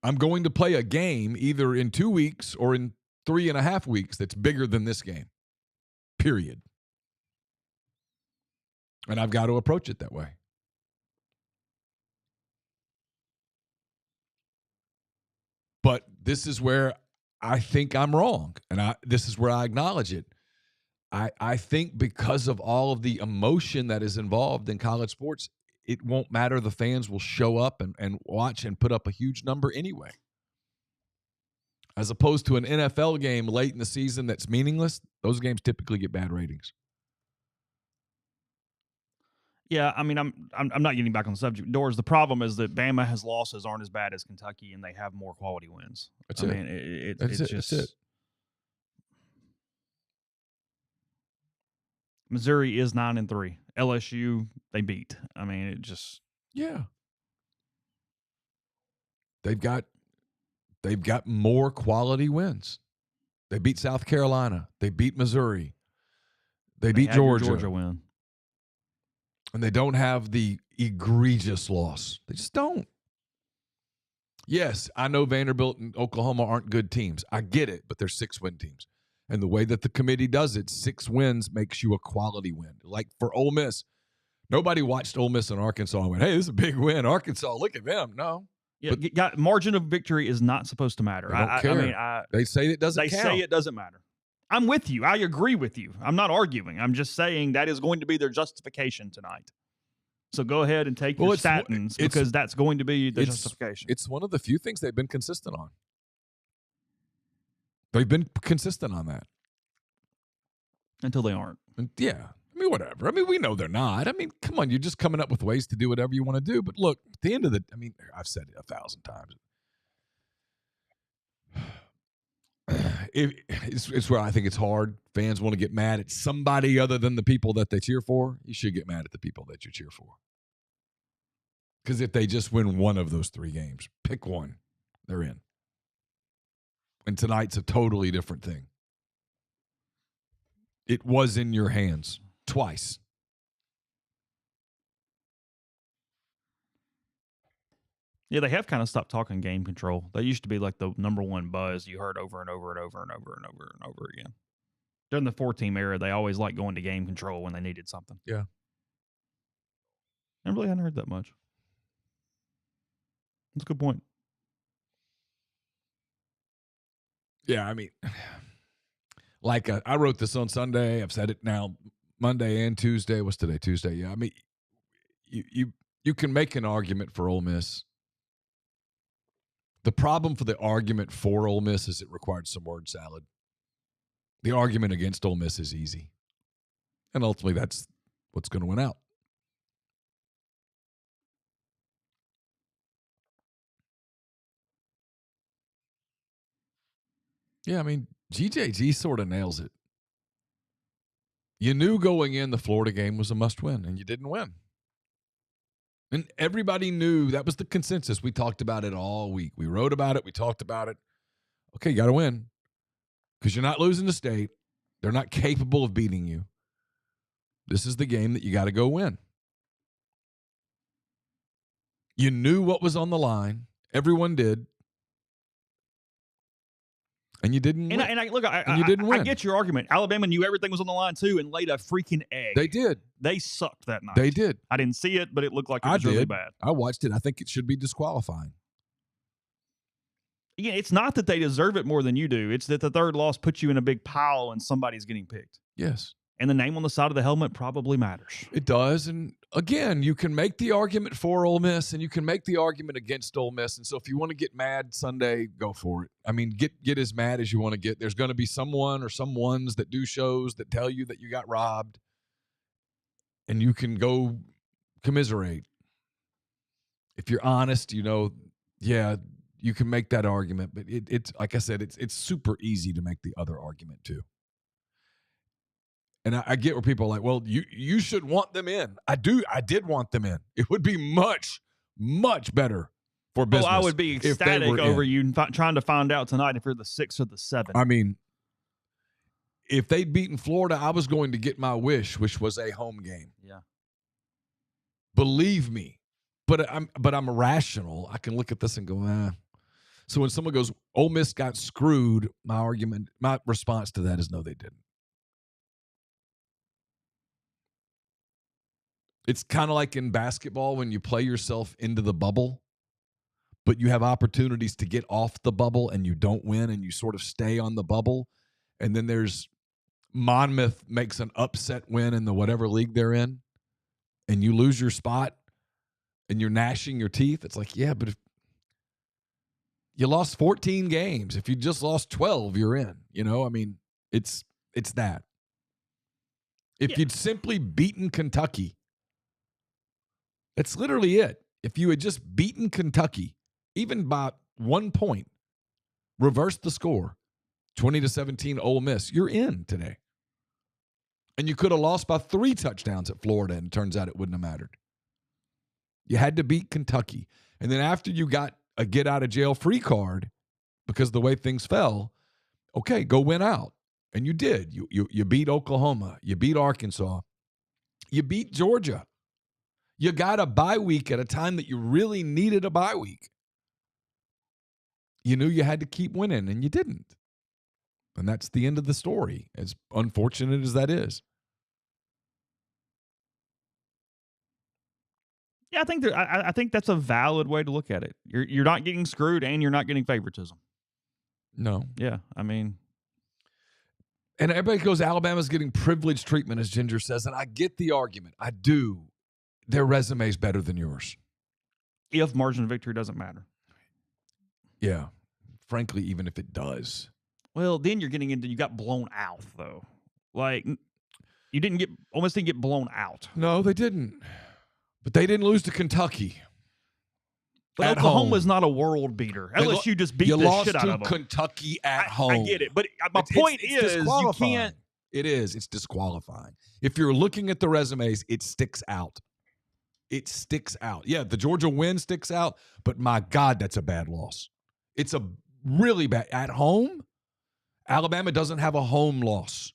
I'm going to play a game either in 2 weeks or in 3.5 weeks that's bigger than this game. Period. And I've got to approach it that way. But this is where I think I'm wrong. And this is where I acknowledge it. I think because of all of the emotion that is involved in college sports, it won't matter. The fans will show up and watch and put up a huge number anyway. As opposed to an NFL game late in the season that's meaningless, those games typically get bad ratings. Yeah, I mean, I'm not getting back on the subject. Doors, the problem is that Bama's losses aren't as bad as Kentucky, and they have more quality wins. That's it. I mean, it's just That's it. Missouri is 9-3. LSU, they beat. I mean, it just They've got more quality wins. They beat South Carolina. They beat Missouri. They beat Georgia. Georgia win. And they don't have the egregious loss. They just don't. Yes, I know Vanderbilt and Oklahoma aren't good teams. I get it, but they're 6-win teams. And the way that the committee does it, 6 wins makes you a quality win. Like for Ole Miss, nobody watched Ole Miss and Arkansas and went, hey, this is a big win. Arkansas, look at them. No. Yeah, margin of victory is not supposed to matter. They don't care. They say it doesn't count. They say it doesn't matter. I'm with you. I agree with you. I'm not arguing. I'm just saying that is going to be their justification tonight. So go ahead and take your statins because that's going to be the justification. It's one of the few things they've been consistent on. They've been consistent on that. Until they aren't. Yeah. I mean, whatever. I mean, we know they're not. I mean, come on. You're just coming up with ways to do whatever you want to do. But look, at the end of I've said it 1,000 times. It's where I think it's hard. Fans want to get mad at somebody other than the people that they cheer for. You should get mad at the people that you cheer for. Because if they just win one of those 3 games, pick one, they're in. And tonight's a totally different thing. It was in your hands twice. Yeah, they have kind of stopped talking game control. That used to be like the number one buzz you heard over and over and over and over and over and over again. During the 4-team era, they always liked going to game control when they needed something. Yeah. I really hadn't heard that much. That's a good point. Yeah, I mean, like I wrote this on Sunday. I've said it now Monday and Tuesday. What's today? Tuesday. Yeah, I mean, you can make an argument for Ole Miss. The problem for the argument for Ole Miss is it required some word salad. The argument against Ole Miss is easy. And ultimately, that's what's going to win out. Yeah, I mean, GJG sort of nails it. You knew going in the Florida game was a must-win, and you didn't win. And everybody knew that was the consensus. We talked about it all week. We wrote about it. We talked about it. Okay, you got to win because you're not losing to State. They're not capable of beating you. This is the game that you got to go win. You knew what was on the line. Everyone did. And you didn't win. And you didn't win. I get your argument. Alabama knew everything was on the line, too, and laid a freaking egg. They did. They sucked that night. They did. I didn't see it, but it looked like it was really bad. I watched it. I think it should be disqualifying. Yeah, it's not that they deserve it more than you do. It's that the third loss puts you in a big pile and somebody's getting picked. Yes. And the name on the side of the helmet probably matters. It does. And again, you can make the argument for Ole Miss and you can make the argument against Ole Miss. And so if you want to get mad Sunday, go for it. I mean, get as mad as you want to get. There's going to be someone or some ones that do shows that tell you that you got robbed. And you can go commiserate. If you're honest, yeah, you can make that argument. But it's like I said, it's super easy to make the other argument too. And I get where people are like, well, you should want them in. I did want them in. It would be much, much better for business. I would be ecstatic over you trying to find out tonight if you're the 6 or the 7. I mean, if they'd beaten Florida, I was going to get my wish, which was a home game. Yeah. Believe me. But I'm rational. I can look at this and go, So when someone goes, Ole Miss got screwed, my response to that is no, they didn't. It's kind of like in basketball when you play yourself into the bubble, but you have opportunities to get off the bubble and you don't win and you sort of stay on the bubble. And then there's Monmouth makes an upset win in the whatever league they're in and you lose your spot and you're gnashing your teeth. It's like, yeah, but if you lost 14 games, if you just lost 12, you're in. I mean, it's that. If you'd simply beaten Kentucky, that's literally it. If you had just beaten Kentucky, even by 1 point, reversed the score, 20-17 Ole Miss, you're in today. And you could have lost by 3 touchdowns at Florida, and it turns out it wouldn't have mattered. You had to beat Kentucky. And then after you got a get-out-of-jail-free card, because of the way things fell, okay, go win out. And you did. You beat Oklahoma. You beat Arkansas. You beat Georgia. You got a bye week at a time that you really needed a bye week. You knew you had to keep winning, and you didn't. And that's the end of the story, as unfortunate as that is. Yeah, I think that's a valid way to look at it. You're not getting screwed, and you're not getting favoritism. No. Yeah, I mean. And everybody goes, Alabama's getting privileged treatment, as Ginger says, and I get the argument. I do. Their resume is better than yours. If margin of victory doesn't matter. Yeah. Frankly, even if it does. Well, then you're getting into, you got blown out, though. Like, almost didn't get blown out. No, they didn't. But they didn't lose to Kentucky. But Oklahoma's not a world beater. LSU just beat the shit out of them. You lost to Kentucky at home. I get it. But my point is, you can't. It is. It's disqualifying. If you're looking at the resumes, it sticks out. It sticks out. Yeah, the Georgia win sticks out, but my God, that's a bad loss. It's a really bad. At home, Alabama doesn't have a home loss.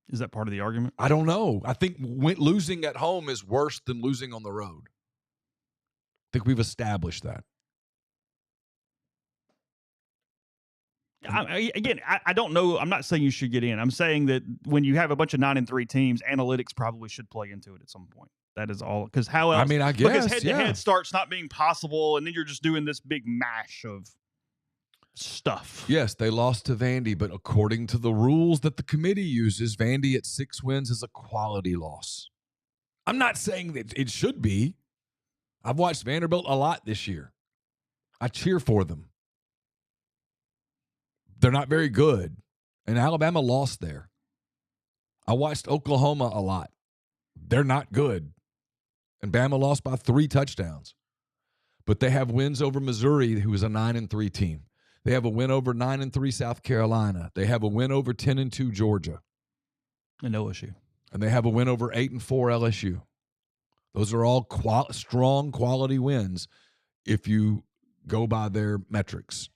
Is that part of the argument? I don't know. I think losing at home is worse than losing on the road. I think we've established that. I don't know. I'm not saying you should get in. I'm saying that when you have a bunch of 9-3 teams, analytics probably should play into it at some point. That is all. Because how else? I mean, I guess. Because head-to-head starts not being possible, and then you're just doing this big mash of stuff. Yes, they lost to Vandy, but according to the rules that the committee uses, Vandy at 6 wins is a quality loss. I'm not saying that it should be. I've watched Vanderbilt a lot this year. I cheer for them. They're not very good, and Alabama lost there. I watched Oklahoma a lot. They're not good, and Bama lost by 3 touchdowns. But they have wins over Missouri, who is a 9-3 team. They have a win over 9-3 South Carolina. They have a win over 10-2 Georgia. And LSU. And they have a win over 8-4 LSU. Those are all strong quality wins if you go by their metrics.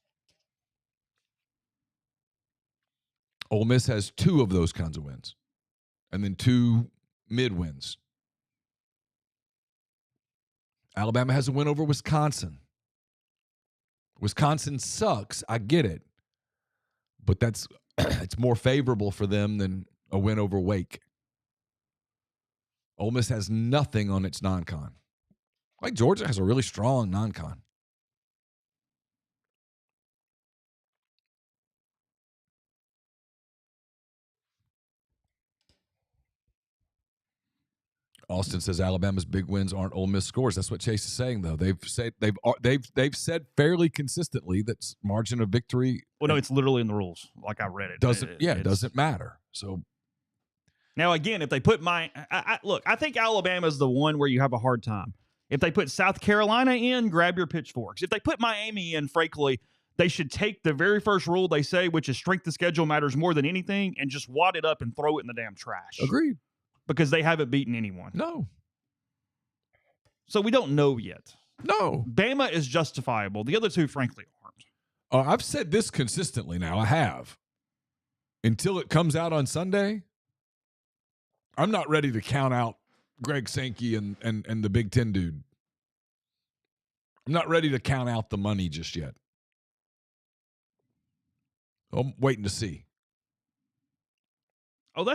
Ole Miss has 2 of those kinds of wins. and then 2 mid-wins. Alabama has a win over Wisconsin. Wisconsin sucks. I get it. But that's it's more favorable for them than a win over Wake. Ole Miss has nothing on its non-con. Like Georgia has a really strong non-con. Austin says Alabama's big wins aren't Ole Miss scores. That's what Chase is saying, though. They've said fairly consistently that margin of victory. Well, no, it's literally in the rules. Like I read it. It doesn't matter. So now again, if they put look, I think Alabama's the one where you have a hard time. If they put South Carolina in, grab your pitchforks. If they put Miami in, frankly, they should take the very first rule they say, which is strength of schedule matters more than anything, and just wad it up and throw it in the damn trash. Agreed. Because they haven't beaten anyone. No. So we don't know yet. No. Bama is justifiable. The other two, frankly, aren't. I've said this consistently now. I have. Until it comes out on Sunday, I'm not ready to count out Greg Sankey and the Big Ten dude. I'm not ready to count out the money just yet. I'm waiting to see. Oh,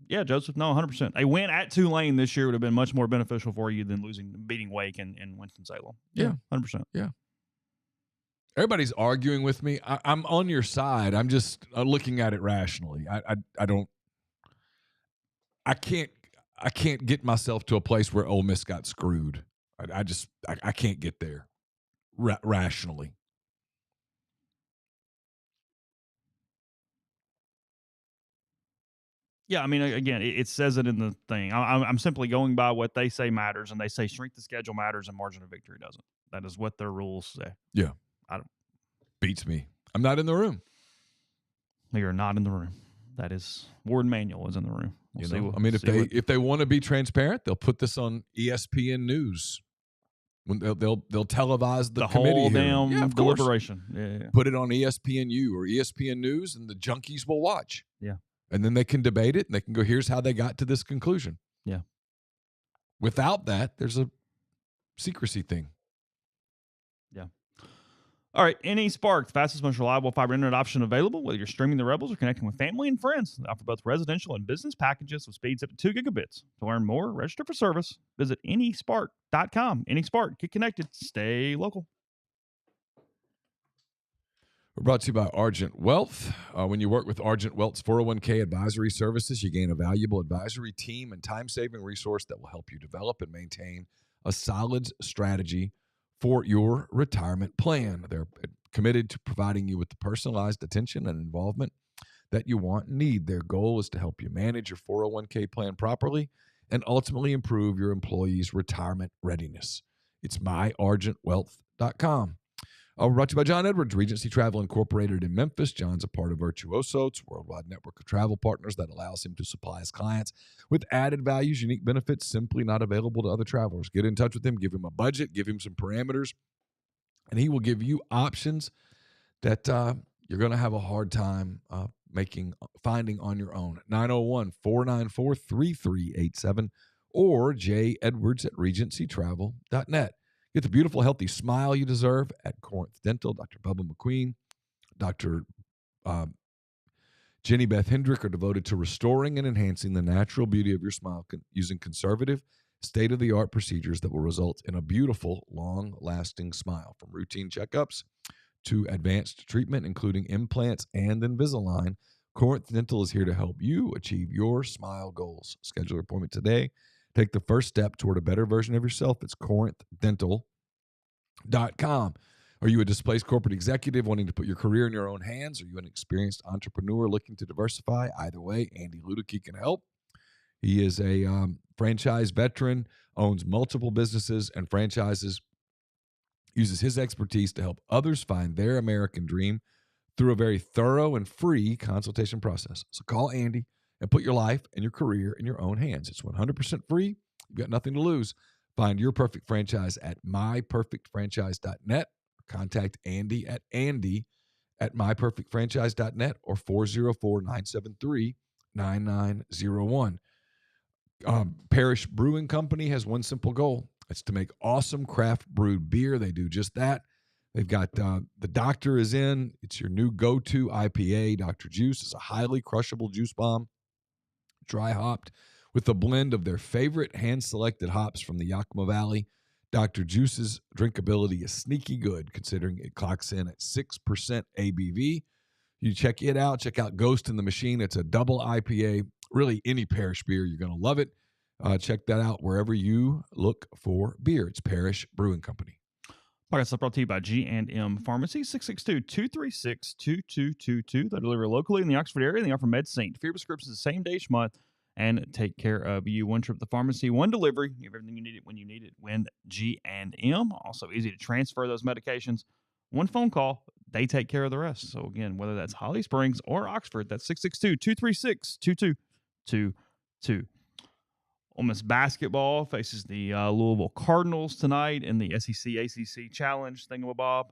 yeah, Joseph, no, 100%. A win at Tulane this year would have been much more beneficial for you than beating Wake and Winston-Salem. Yeah. 100%. Yeah. Everybody's arguing with me. I'm on your side. I'm just looking at it rationally. I can't get myself to a place where Ole Miss got screwed. I can't get there rationally. Yeah, I mean, again, it says it in the thing. I'm simply going by what they say matters, and they say strength of schedule matters and margin of victory doesn't. That is what their rules say. Yeah. Beats me. I'm not in the room. You're not in the room. That is Warden Manuel is in the room. If they want to be transparent, they'll put this on ESPN News. When they'll televise the committee whole hearing. damn deliberation. Yeah. Put it on ESPNU or ESPN News, and the junkies will watch. Yeah. And then they can debate it, and they can go, here's how they got to this conclusion. Yeah. Without that, there's a secrecy thing. Yeah. All right. NeSpark, the fastest, most reliable fiber internet option available, whether you're streaming the Rebels or connecting with family and friends. They offer both residential and business packages with speeds up to 2 gigabits. To learn more, register for service. Visit nespark.com. NeSpark. Get connected. Stay local. We're brought to you by Argent Wealth. When you work with Argent Wealth's 401k advisory services, you gain a valuable advisory team and time-saving resource that will help you develop and maintain a solid strategy for your retirement plan. They're committed to providing you with the personalized attention and involvement that you want and need. Their goal is to help you manage your 401k plan properly and ultimately improve your employees' retirement readiness. It's myargentwealth.com. We're brought to you by John Edwards, Regency Travel Incorporated in Memphis. John's a part of Virtuoso. It's a worldwide network of travel partners that allows him to supply his clients with added values, unique benefits, simply not available to other travelers. Get in touch with him, give him a budget, give him some parameters, and he will give you options that you're going to have a hard time finding on your own. 901-494-3387 or jedwards@regencytravel.net. Get the beautiful, healthy smile you deserve at Corinth Dental. Dr. Bubba McQueen, Dr. Jenny Beth Hendrick are devoted to restoring and enhancing the natural beauty of your smile using conservative, state-of-the-art procedures that will result in a beautiful, long-lasting smile. From routine checkups to advanced treatment, including implants and Invisalign, Corinth Dental is here to help you achieve your smile goals. Schedule your appointment today. Take the first step toward a better version of yourself. It's corinthdental.com. Are you a displaced corporate executive wanting to put your career in your own hands? Are you an experienced entrepreneur looking to diversify? Either way, Andy Ludicky can help. He is a franchise veteran, owns multiple businesses and franchises, uses his expertise to help others find their American dream through a very thorough and free consultation process. So call Andy and put your life and your career in your own hands. It's 100% free. You've got nothing to lose. Find your perfect franchise at myperfectfranchise.net. Contact Andy at myperfectfranchise.net or 404-973-2787. 888-888-9901. Parrish Brewing Company has one simple goal. It's to make awesome craft brewed beer. They do just that. They've got the Doctor is in. It's your new go-to IPA. Dr. Juice is a highly crushable juice bomb, dry hopped with a blend of their favorite hand-selected hops from the Yakima Valley. Dr. Juice's drinkability is sneaky good, considering it clocks in at 6% ABV. You check it out. Check out Ghost in the Machine. It's a double IPA. Really, any Parrish beer, you're going to love it. Check that out wherever you look for beer. It's Parrish Brewing Company. Podcast brought to you by G&M Pharmacy, 662-236-2222. They deliver locally in the Oxford area, and they offer medicine. For your prescriptions the same day each month, and take care of you. One trip to the pharmacy, one delivery. You have everything you need it when you need it. When G&M. Also easy to transfer those medications. One phone call, they take care of the rest. So again, whether that's Holly Springs or Oxford, that's 662-236-2222. Ole Miss basketball faces the Louisville Cardinals tonight in the SEC-ACC Challenge thingamabob.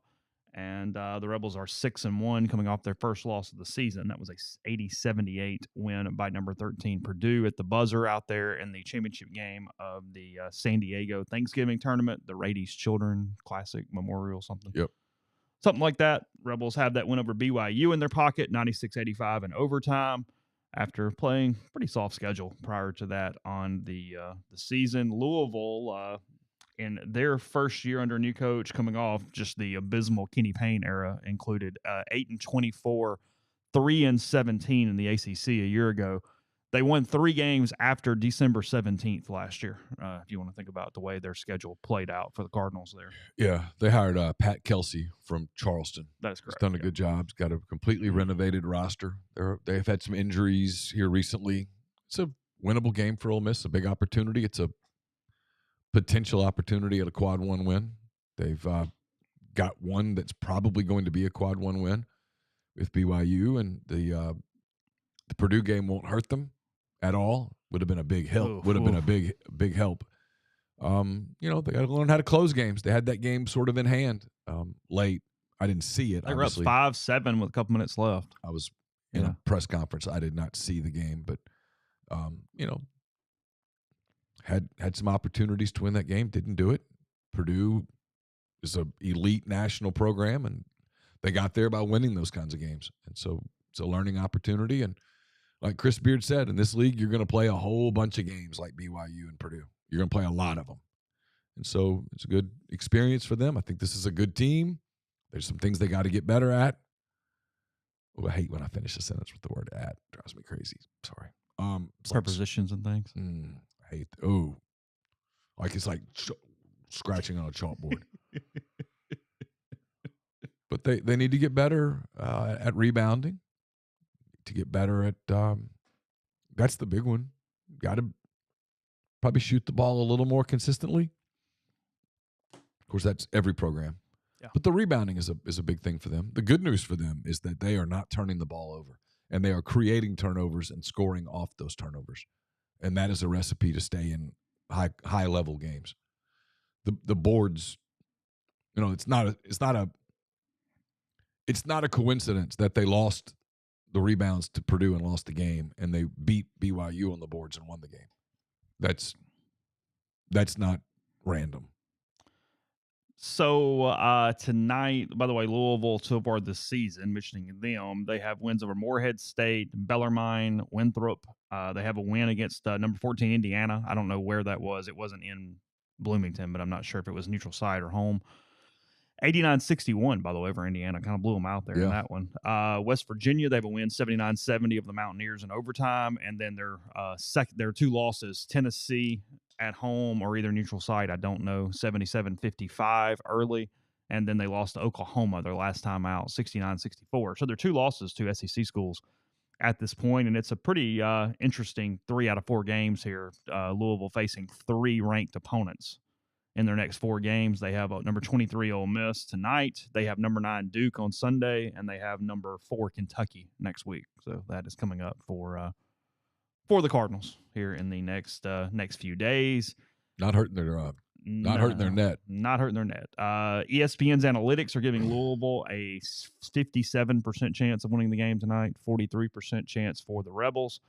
And the Rebels are 6-1 coming off their first loss of the season. That was a 80-78 win by number 13 Purdue at the buzzer out there in the championship game of the San Diego Thanksgiving tournament, the Rady's Children Classic Memorial something. Yep. Something like that. Rebels have that win over BYU in their pocket, 96-85 in overtime, after playing pretty soft schedule prior to that on the season. Louisville, in their first year under a new coach, coming off just the abysmal Kenny Payne era, included 8-24, 3-17 in the ACC a year ago. They won 3 games after December 17th last year, if you want to think about the way their schedule played out for the Cardinals there. Yeah, they hired Pat Kelsey from Charleston. That's correct. He's done a good job. He's got a completely renovated roster. They've had some injuries here recently. It's a winnable game for Ole Miss, a big opportunity. It's a potential opportunity at a quad 1 win. They've got one that's probably going to be a quad 1 win with BYU, and the Purdue game won't hurt them at all. Would have been a big help. Would have been a big help. They got to learn how to close games. They had that game sort of in hand late. I didn't see it. They were up 5-7 with a couple minutes left. I was in a press conference. I did not see the game, but had some opportunities to win that game. Didn't do it. Purdue is an elite national program, and they got there by winning those kinds of games. And so it's a learning opportunity. And like Chris Beard said, in this league, you're going to play a whole bunch of games like BYU and Purdue. You're going to play a lot of them. And so it's a good experience for them. I think this is a good team. There's some things they got to get better at. Oh, I hate when I finish a sentence with the word "at." It drives me crazy. Sorry. Prepositions and things. I hate. It's like scratching on a chalkboard. But they need to get better at rebounding. To get better at that's the big one. Got to probably shoot the ball a little more consistently. Of course, that's every program. Yeah. But the rebounding is a big thing for them. The good news for them is that they are not turning the ball over, and they are creating turnovers and scoring off those turnovers. And that is a recipe to stay in high level games. The boards, it's not a coincidence that they lost the rebounds to Purdue and lost the game, and they beat BYU on the boards and won the game. That's not random. So tonight, by the way, Louisville so far this season, mentioning them, they have wins over Morehead State, Bellarmine, Winthrop. They have a win against number 14 Indiana. I don't know where that was. It wasn't in Bloomington, but I'm not sure if it was neutral site or home. 89-61, by the way, over Indiana. Kind of blew them out there in that one. West Virginia, they have a win, 79-70 of the Mountaineers in overtime. And then their 2 losses, Tennessee at home or either neutral site, I don't know, 77-55 early. And then they lost to Oklahoma their last time out, 69-64. So they're 2 losses to SEC schools at this point, and it's a pretty interesting 3 out of 4 games here. Louisville facing 3 ranked opponents in their next 4 games. They have number 23 Ole Miss tonight. They have number 9 Duke on Sunday, and they have number 4 Kentucky next week. So that is coming up for the Cardinals here in the next few days. Not hurting their hurting their net. Not hurting their net. ESPN's analytics are giving Louisville a 57% chance of winning the game tonight, 43% chance for the Rebels.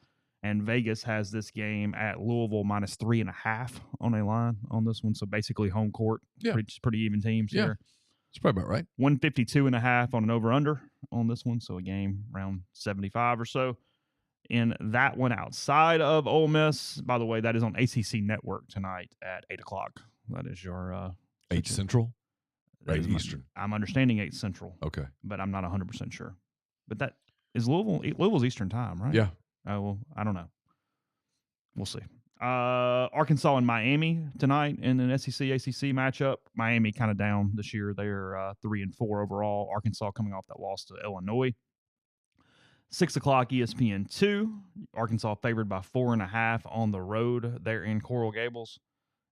And Vegas has this game at Louisville -3.5 on a line on this one. So basically home court. Yeah. Pretty even teams here. It's probably about right. 152.5 on an over-under on this one. So a game around 75 or so. In that one outside of Ole Miss, by the way, that is on ACC Network tonight at 8 o'clock. That is your 8 Central? 8 Eastern. I'm understanding 8 Central. Okay. But I'm not 100% sure. But that is Louisville's Eastern time, right? Yeah. Oh, well, I don't know. We'll see. Arkansas and Miami tonight in an SEC-ACC matchup. Miami kind of down this year. They're 3-4 overall. Arkansas coming off that loss to Illinois. 6 o'clock ESPN2. Arkansas favored by 4.5 on the road. They're in Coral Gables.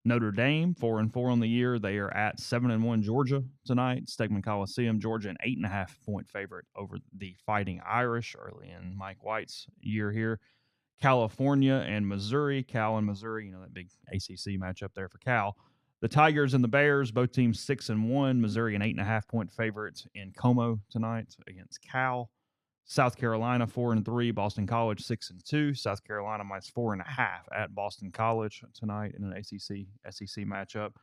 Notre Dame, 4-4 on the year. They are at 7-1 Georgia tonight. Stegman Coliseum, Georgia, an 8.5-point favorite over the Fighting Irish early in Mike White's year here. California and Missouri. Cal and Missouri, that big ACC matchup there for Cal. The Tigers and the Bears, both teams 6-1. Missouri, an 8.5-point favorite in Como tonight against Cal. South Carolina 4-3, Boston College 6-2. South Carolina -4.5 at Boston College tonight in an ACC-SEC matchup.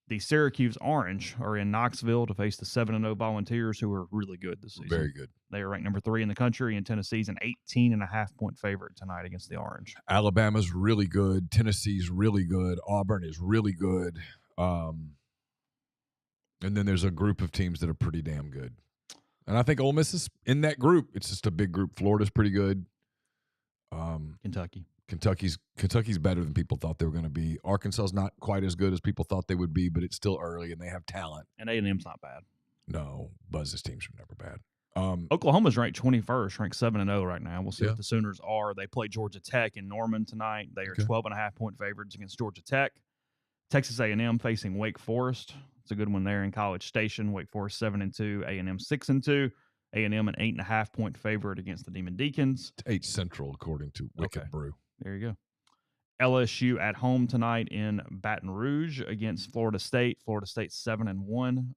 The Syracuse Orange are in Knoxville to face the 7-0 Volunteers, who are really good this season. Very good. They are ranked number 3 in the country, and Tennessee's an 18.5-point favorite tonight against the Orange. Alabama's really good. Tennessee's really good. Auburn is really good. And then there's a group of teams that are pretty damn good. And I think Ole Miss is in that group. It's just a big group. Florida's pretty good. Kentucky's better than people thought they were going to be. Arkansas's not quite as good as people thought they would be, but it's still early, and they have talent. And A&M's not bad. No, Buzz's teams are never bad. Oklahoma's ranked 21st, ranked 7-0 right now. We'll see what the Sooners are. They play Georgia Tech in Norman tonight. They are 12.5-point favorites against Georgia Tech. Texas A&M facing Wake Forest. It's a good one there in College Station. Wake Forest 7-2, A&M 6-2. A&M an 8.5-point favorite against the Demon Deacons. 8 Central, according to Wicked Brew. There you go. LSU at home tonight in Baton Rouge against Florida State. Florida State 7-1.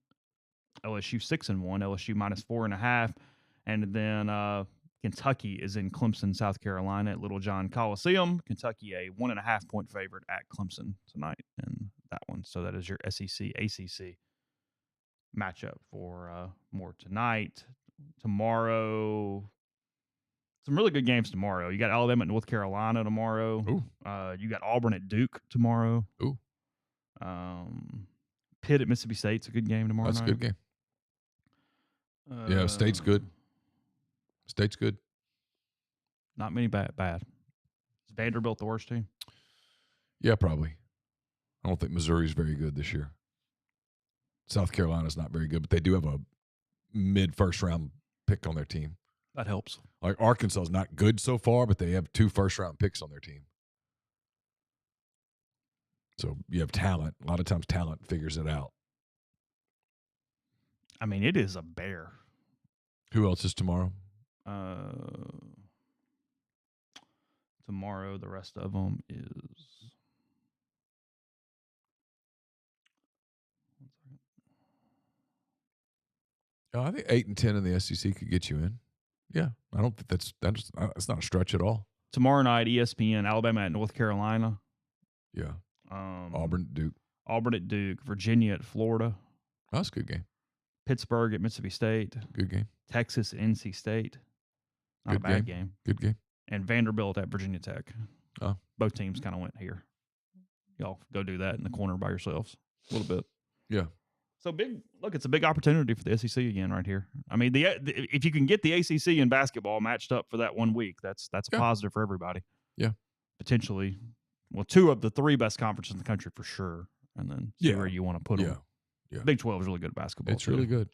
LSU 6-1. LSU -4.5. And then Kentucky is in Clemson, South Carolina at Little John Coliseum. Kentucky a 1.5-point favorite at Clemson tonight in that one. So that is your SEC-ACC matchup for more tonight. Tomorrow, some really good games tomorrow. You got Alabama at North Carolina tomorrow. You got Auburn at Duke tomorrow. Pitt at Mississippi State's a good game tomorrow night. That's a good game. State's good. State's good. Not many bad. Is Vanderbilt the worst team? Yeah, probably. I don't think Missouri's very good this year. South Carolina's not very good, but they do have a mid-first round pick on their team. That helps. Like Arkansas's not good so far, but they have 2 first-round picks on their team. So you have talent. A lot of times talent figures it out. I mean, it is a bear. Who else is tomorrow? Tomorrow, the rest of them is. I think 8 and 10 in the SEC could get you in. Yeah, I don't think that's not a stretch at all. Tomorrow night, ESPN, Alabama at North Carolina. Yeah. Auburn at Duke. Auburn at Duke. Virginia at Florida. Oh, that's a good game. Pittsburgh at Mississippi State. Good game. Texas at NC State. Not a bad game. Good game. And Vanderbilt at Virginia Tech. Oh. Both teams kind of went here. Y'all go do that in the corner by yourselves a little bit. Yeah. So it's a big opportunity for the SEC again right here. I mean, if you can get the ACC in basketball matched up for that 1 week, that's a positive for everybody. Yeah. Potentially, 2 of the 3 best conferences in the country for sure, and then see where you want to put them. Yeah. Big 12 is really good at basketball. It's really good.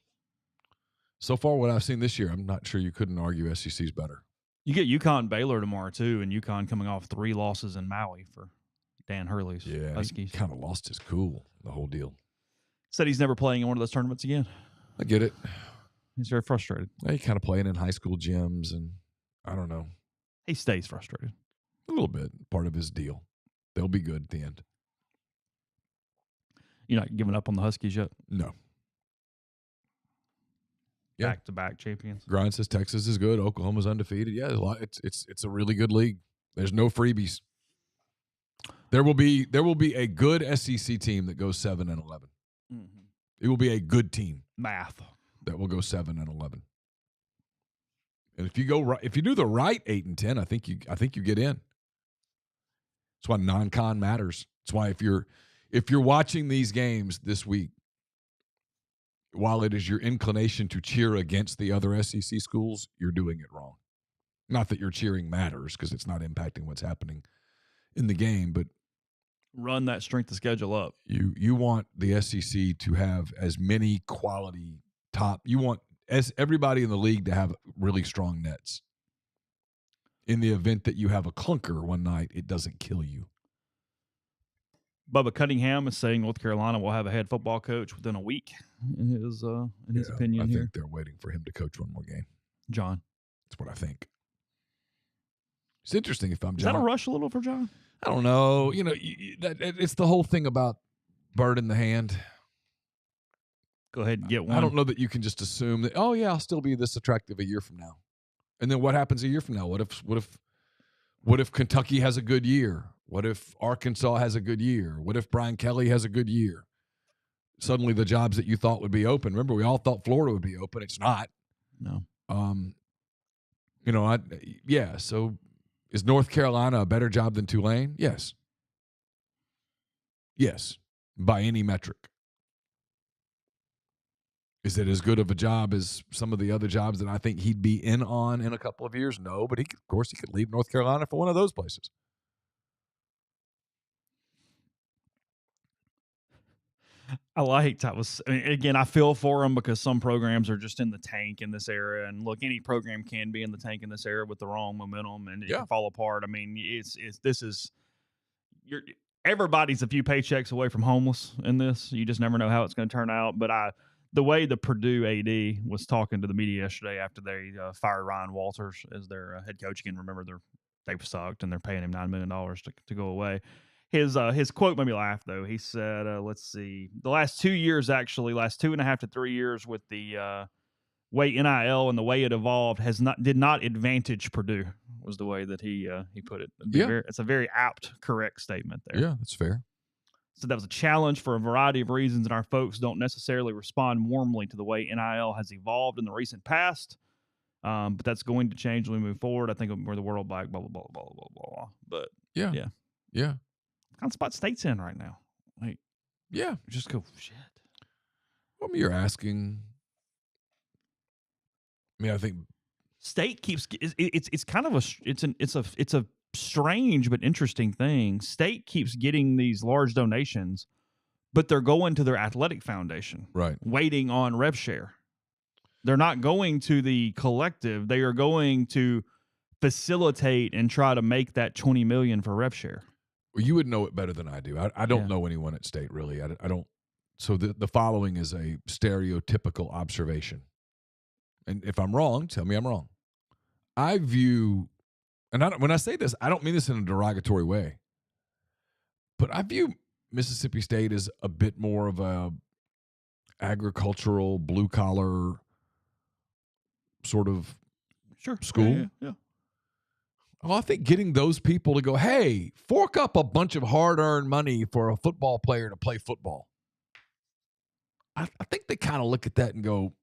So far, what I've seen this year, I'm not sure you couldn't argue SEC's better. You get UConn and Baylor tomorrow too, and UConn coming off 3 losses in Maui for Dan Hurley's Huskies. He kind of lost his cool, the whole deal. Said he's never playing in one of those tournaments again. I get it. He's very frustrated. He kind of playing in high school gyms, and I don't know. He stays frustrated. A little bit. Part of his deal. They'll be good at the end. You're not giving up on the Huskies yet? No. Back-to-back champions. Grind says Texas is good. Oklahoma's undefeated. Yeah, it's a really good league. There's no freebies. There will be a good SEC team that goes 7-11. Mm-hmm. It will be a good team. Math. That will go 7-11. And if you do the right 8-10, I think you get in. That's why non-con matters. That's why if you're watching these games this week, while it is your inclination to cheer against the other SEC schools, you're doing it wrong. Not that your cheering matters because it's not impacting what's happening in the game, but run that strength of schedule up. You want the SEC to have as many quality top. You want everybody in the league to have really strong nets. In the event that you have a clunker one night, it doesn't kill you. Bubba Cunningham is saying North Carolina will have a head football coach within a week. In his opinion, I think they're waiting for him to coach one more game. John, that's what I think. It's interesting if I'm John. Is John. that a rush a little for John? I don't know. It's the whole thing about bird in the hand. Go ahead and get one. I don't know that you can just assume that, oh yeah, I'll still be this attractive a year from now. And then what happens a year from now? What if Kentucky has a good year? What if Arkansas has a good year? What if Brian Kelly has a good year? Suddenly the jobs that you thought would be open. Remember, we all thought Florida would be open. It's not. No. So is North Carolina a better job than Tulane? Yes. Yes, by any metric. Is it as good of a job as some of the other jobs that I think he'd be in on in a couple of years? No, but he could leave North Carolina for one of those places. I feel for him because some programs are just in the tank in this era. And look, any program can be in the tank in this era with the wrong momentum and it can fall apart. I mean, everybody's a few paychecks away from homeless in this. You just never know how it's going to turn out. But the way the Purdue AD was talking to the media yesterday after they fired Ryan Walters as their head coach again, remember they sucked and they're paying him $9 million to go away. His quote made me laugh, though. He said, let's see, the last 2 years, actually, last 2.5 to 3 years with the way NIL and the way it evolved did not advantage Purdue, was the way that he put it. It's a very apt, correct statement there. Yeah, that's fair. So that was a challenge for a variety of reasons, and our folks don't necessarily respond warmly to the way NIL has evolved in the recent past. But that's going to change when we move forward. I think we're the world back, blah, blah, blah, blah, blah, blah, blah. But yeah. Kind of spot State's in right now. Like, yeah. Just go, shit. Well, you're asking. I think State keeps it's kind of it's a strange but interesting thing. State keeps getting these large donations, but they're going to their athletic foundation, right? Waiting on rev share. They're not going to the collective. They are going to facilitate and try to make that $20 million for rev share. Well, you would know it better than I do. I don't know anyone at State, really. I don't. So the following is a stereotypical observation. And if I'm wrong, tell me I'm wrong. I view, when I say this, I don't mean this in a derogatory way, but I view Mississippi State as a bit more of a agricultural, blue-collar sort of school. Yeah. Well, I think getting those people to go, hey, fork up a bunch of hard-earned money for a football player to play football. I think they kind of look at that and go,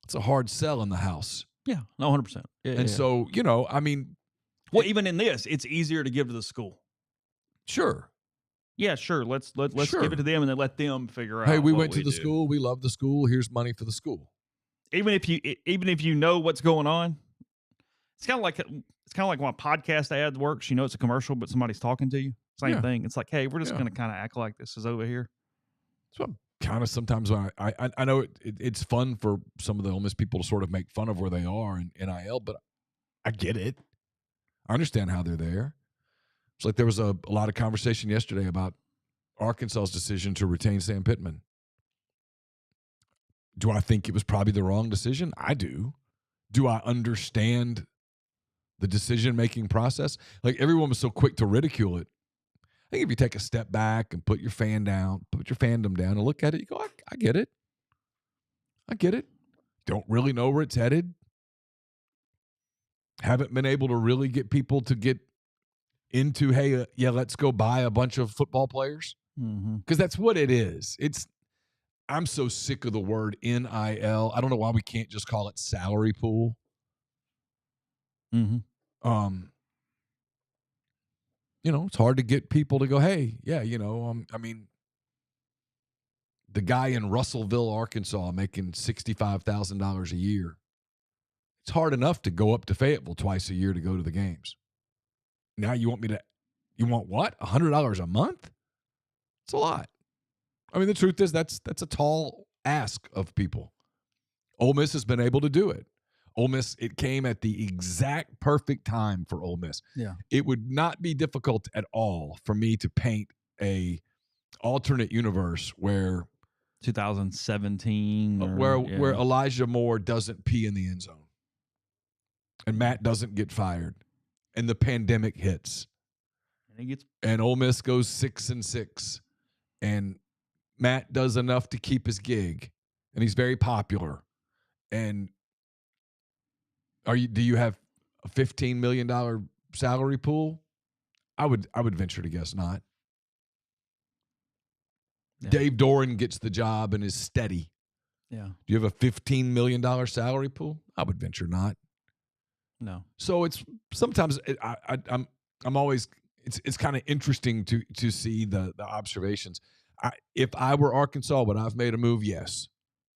it's a hard sell in the house. Yeah, no, 100%. So, well, even in this, it's easier to give to the school. Sure. Yeah, sure. Let's give it to them and then let them figure out. Hey, we went to the school. We love the school. Here's money for the school. Even if you know what's going on, it's kind of like when a podcast ad works. You know, it's a commercial, but somebody's talking to you. Same thing. It's like, hey, we're just going to kind of act like this is over here. So kind of sometimes when I know it's fun for some of the Ole Miss people to sort of make fun of where they are in NIL, but I get it. I understand how they're there. It's like there was a lot of conversation yesterday about Arkansas's decision to retain Sam Pittman. Do I think it was probably the wrong decision? I do. Do I understand the decision-making process? Like, everyone was so quick to ridicule it. I think if you take a step back and put your fandom down and look at it, you go, I get it. I get it. Don't really know where it's headed. haven't been able to really get people to get into, hey, let's go buy a bunch of football players. Because that's what it is. I'm so sick of the word NIL. I don't know why we can't just call it salary pool. It's hard to get people to go, hey, yeah, I mean, the guy in Russellville, Arkansas, making $65,000 a year. It's hard enough to go up to Fayetteville twice a year to go to the games. Now you want what? $100 a month? It's a lot. I mean, the truth is that's a tall ask of people. Ole Miss has been able to do it. Ole Miss, it came at the exact perfect time for Ole Miss. Yeah. It would not be difficult at all for me to paint a alternate universe where 2017 where Elijah Moore doesn't pee in the end zone and Matt doesn't get fired and the pandemic hits and Ole Miss goes 6-6 and Matt does enough to keep his gig and he's very popular. And do you have a $15 million salary pool? I would venture to guess not. Yeah. Dave Doran gets the job and is steady. Yeah. Do you have a $15 million salary pool? I would venture not. No. So it's sometimes I'm always it's kind of interesting to see the observations. If I were Arkansas, would I have made a move? Yes.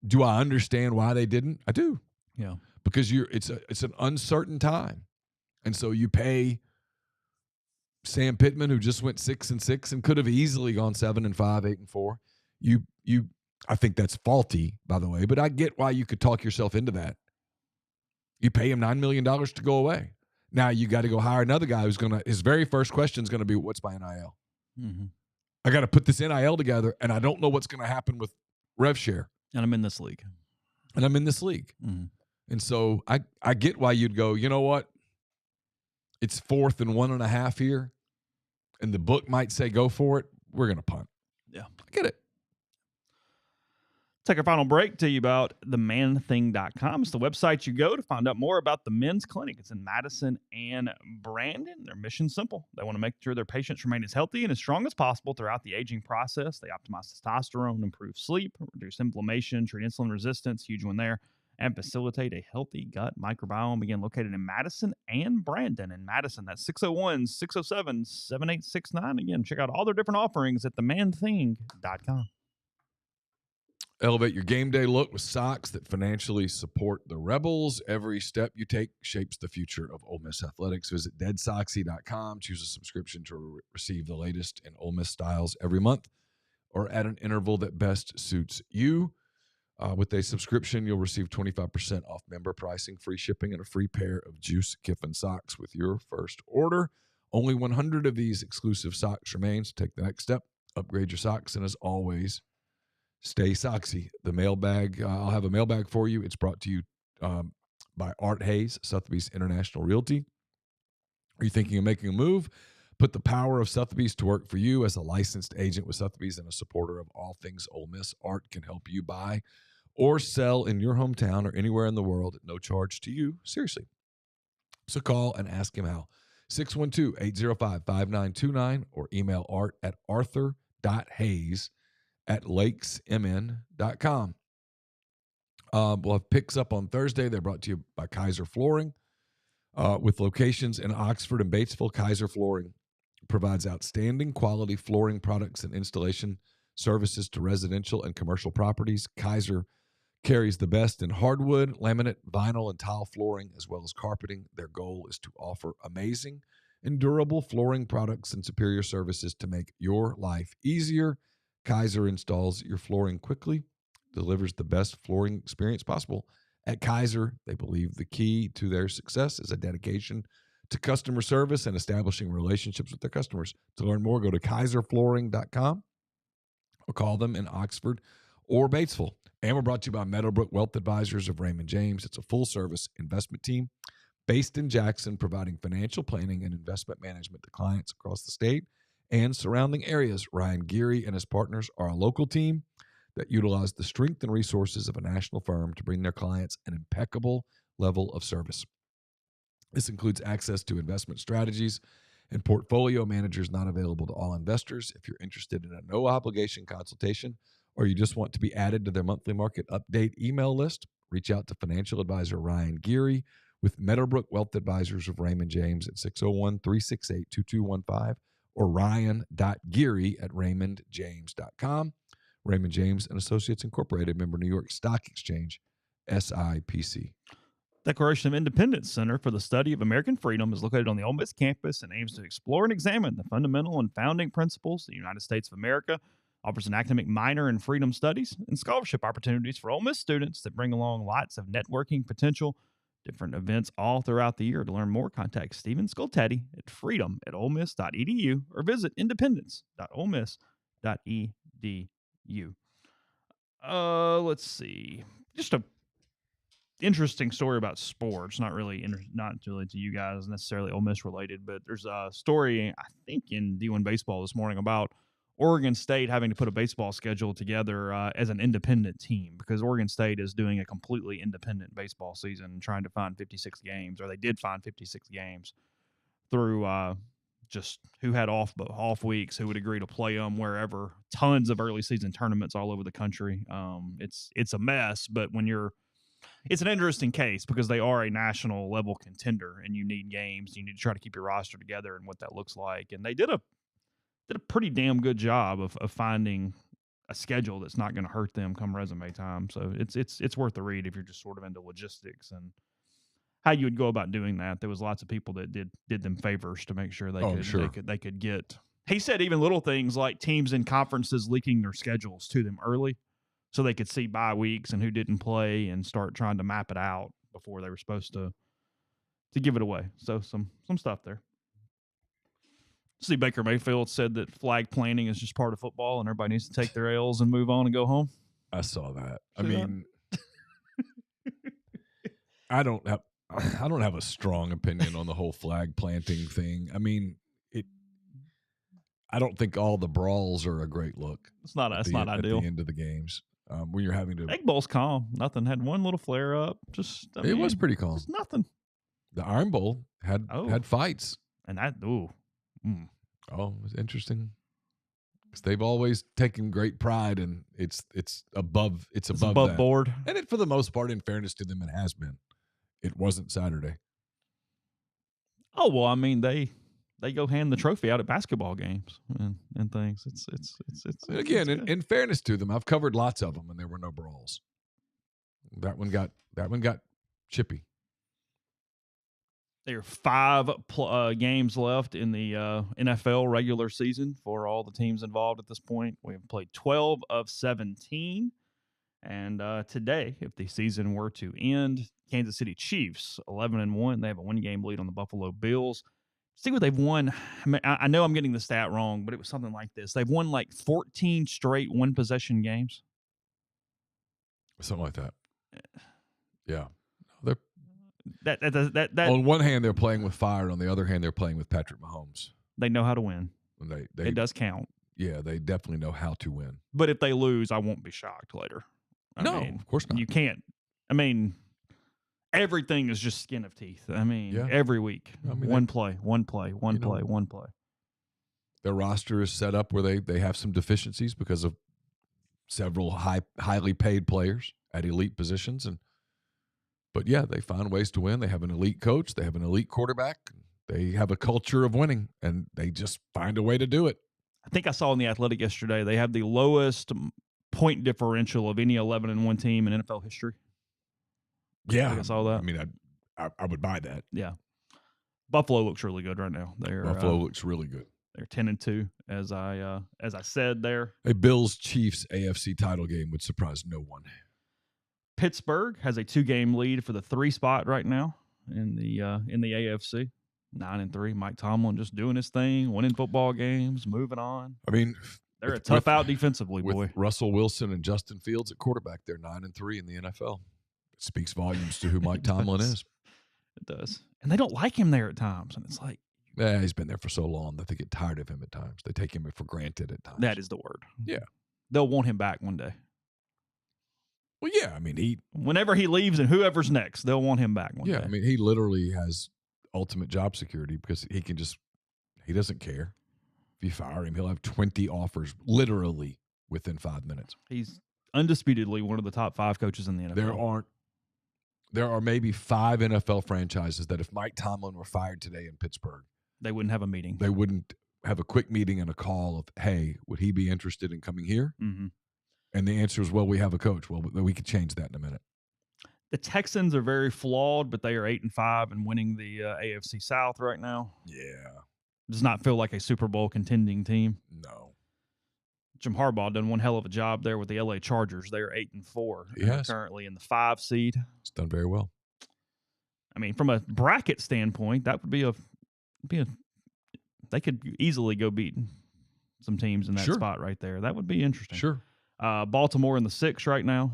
Do I understand why they didn't? I do. Yeah. Because it's an uncertain time, and so you pay Sam Pittman, who just went 6-6 and could have easily gone 7-5, 8-4. I think that's faulty, by the way, but I get why you could talk yourself into that. You pay him $9 million to go away. Now you got to go hire another guy his very first question is going to be, what's my NIL? I got to put this NIL together, and I don't know what's going to happen with rev share. And I'm in this league. And so I get why you'd go, you know what? It's 4th and 1.5 here, and the book might say go for it. We're going to punt. Yeah. I get it. Take our final break. Tell you about themanthing.com. It's the website you go to find out more about the men's clinic. It's in Madison and Brandon. Their mission's simple. They want to make sure their patients remain as healthy and as strong as possible throughout the aging process. They optimize testosterone, improve sleep, reduce inflammation, treat insulin resistance, huge one there, and facilitate a healthy gut microbiome. Again, located in Madison and Brandon. In Madison, that's 601-607-7869. Again, check out all their different offerings at themanthing.com. Elevate your game day look with socks that financially support the Rebels. Every step you take shapes the future of Ole Miss athletics. Visit deadsoxy.com. Choose a subscription to receive the latest in Ole Miss styles every month or at an interval that best suits you. With a subscription, you'll receive 25% off member pricing, free shipping, and a free pair of Juice Kiffin socks with your first order. Only 100 of these exclusive socks remain, so take the next step. Upgrade your socks, and as always, stay soxy. The mailbag, I'll have a mailbag for you. It's brought to you by Art Hayes, Sotheby's International Realty. Are you thinking of making a move? Put the power of Sotheby's to work for you. As a licensed agent with Sotheby's and a supporter of all things Ole Miss, Art can help you buy or sell in your hometown or anywhere in the world at no charge to you. Seriously. So call and ask him how. 612-805-5929 or email art at arthur.hayes@lakesmn.com. We'll have picks up on Thursday. They're brought to you by Kaiser Flooring. With locations in Oxford and Batesville, Kaiser Flooring provides outstanding quality flooring products and installation services to residential and commercial properties. Kaiser carries the best in hardwood, laminate, vinyl, and tile flooring, as well as carpeting. Their goal is to offer amazing and durable flooring products and superior services to make your life easier. Kaiser installs your flooring quickly, delivers the best flooring experience possible. At Kaiser, they believe the key to their success is a dedication to customer service and establishing relationships with their customers. To learn more, go to kaiserflooring.com or call them in Oxford or Batesville. And we're brought to you by Meadowbrook Wealth Advisors of Raymond James. It's a full-service investment team based in Jackson, providing financial planning and investment management to clients across the state and surrounding areas. Ryan Geary and his partners are a local team that utilize the strength and resources of a national firm to bring their clients an impeccable level of service. This includes access to investment strategies and portfolio managers not available to all investors. If you're interested in a no-obligation consultation or you just want to be added to their monthly market update email list, reach out to financial advisor Ryan Geary with Meadowbrook Wealth Advisors of Raymond James at 601-368-2215 or ryan.geary@raymondjames.com. Raymond James and Associates Incorporated, member New York Stock Exchange, SIPC. Declaration of Independence Center for the Study of American Freedom is located on the Ole Miss campus and aims to explore and examine the fundamental and founding principles of the United States of America, offers an academic minor in freedom studies, and scholarship opportunities for Ole Miss students that bring along lots of networking potential, different events all throughout the year. To learn more, contact Stephen Skoltedi at freedom@olemiss.edu or visit independence.olemiss.edu. Let's see. Just a interesting story about sports, not really to you guys necessarily Ole Miss related, but there's a story I think in D1 baseball this morning about Oregon State having to put a baseball schedule together as an independent team because Oregon State is doing a completely independent baseball season, trying to find 56 games, or they did find 56 games through just who had off weeks, who would agree to play them wherever. Tons of early season tournaments all over the country. It's a mess, but it's an interesting case because they are a national level contender and you need games. You need to try to keep your roster together and what that looks like. And they did a pretty damn good job of finding a schedule that's not going to hurt them come resume time. So it's worth the read if you're just sort of into logistics and how you would go about doing that. There was lots of people that did them favors to make sure they could get. He said even little things like teams in conferences leaking their schedules to them early, so they could see bye weeks and who didn't play and start trying to map it out before they were supposed to give it away. So some stuff there. See, Baker Mayfield said that flag planting is just part of football and everybody needs to take their L's and move on and go home. I saw that. I mean, I don't have a strong opinion on the whole flag planting thing. I mean, I don't think all the brawls are a great look. It's not ideal at the end of the games. When you're having to. Egg Bowl's calm. Nothing. Had one little flare up. It was pretty calm. Just nothing. The Iron Bowl had fights. And that, Oh, it was interesting. Because they've always taken great pride in it's above board. And it, for the most part, in fairness to them, it has been. It wasn't Saturday. Oh, well, I mean, they go hand the trophy out at basketball games and things. It's again, in fairness to them, I've covered lots of them, and there were no brawls. That one got chippy. There are 5 games left in the NFL regular season for all the teams involved at this point. We have played 12 of 17. And today, if the season were to end, Kansas City Chiefs 11-1. They have a 1-game lead on the Buffalo Bills. See what they've won. I know I'm getting the stat wrong, but it was something like this. They've won like 14 straight one-possession games. Something like that. Yeah. They're that on one hand, they're playing with fire. On the other hand, they're playing with Patrick Mahomes. They know how to win. It does count. Yeah, they definitely know how to win. But if they lose, I won't be shocked later. I mean, of course not. You can't. I mean, everything is just skin of teeth. I mean, every week, one play. Their roster is set up where they have some deficiencies because of several highly paid players at elite positions, but they find ways to win. They have an elite coach. They have an elite quarterback. They have a culture of winning, and they just find a way to do it. I think I saw in The Athletic yesterday they have the lowest point differential of any 11-1 team in NFL history. Yeah, I saw that. I mean, I would buy that. Yeah, Buffalo looks really good right now. Buffalo looks really good. They're 10-2, as I said there. A Bills-Chiefs AFC title game would surprise no one. Pittsburgh has a 2-game lead for the 3 spot right now in the AFC. 9-3. Mike Tomlin just doing his thing, winning football games, moving on. I mean, they're a tough out defensively, boy. With Russell Wilson and Justin Fields at quarterback, they're 9-3 in the NFL. It speaks volumes to who Mike Tomlin is. It does. And they don't like him there at times. And it's like, he's been there for so long that they get tired of him at times. They take him for granted at times. That is the word. Yeah. They'll want him back one day. Well, yeah. I mean, whenever he leaves and whoever's next, they'll want him back one day. Yeah. I mean, he literally has ultimate job security because he doesn't care. If you fire him, he'll have 20 offers literally within 5 minutes. He's undisputedly one of the top 5 coaches in the NFL. There are maybe 5 NFL franchises that if Mike Tomlin were fired today in Pittsburgh, they wouldn't have a meeting. They wouldn't have a quick meeting and a call of, hey, would he be interested in coming here? Mm-hmm. And the answer is, well, we have a coach. Well, we could change that in a minute. The Texans are very flawed, but they are 8-5 and winning the AFC South right now. Yeah. Does not feel like a Super Bowl contending team. No. Jim Harbaugh done one hell of a job there with the LA Chargers. They are 8-4. Yes. Currently in the 5 seed. It's done very well. I mean, from a bracket standpoint, that would be a they could easily go beat some teams in that spot right there. That would be interesting. Sure. Baltimore in the 6 right now.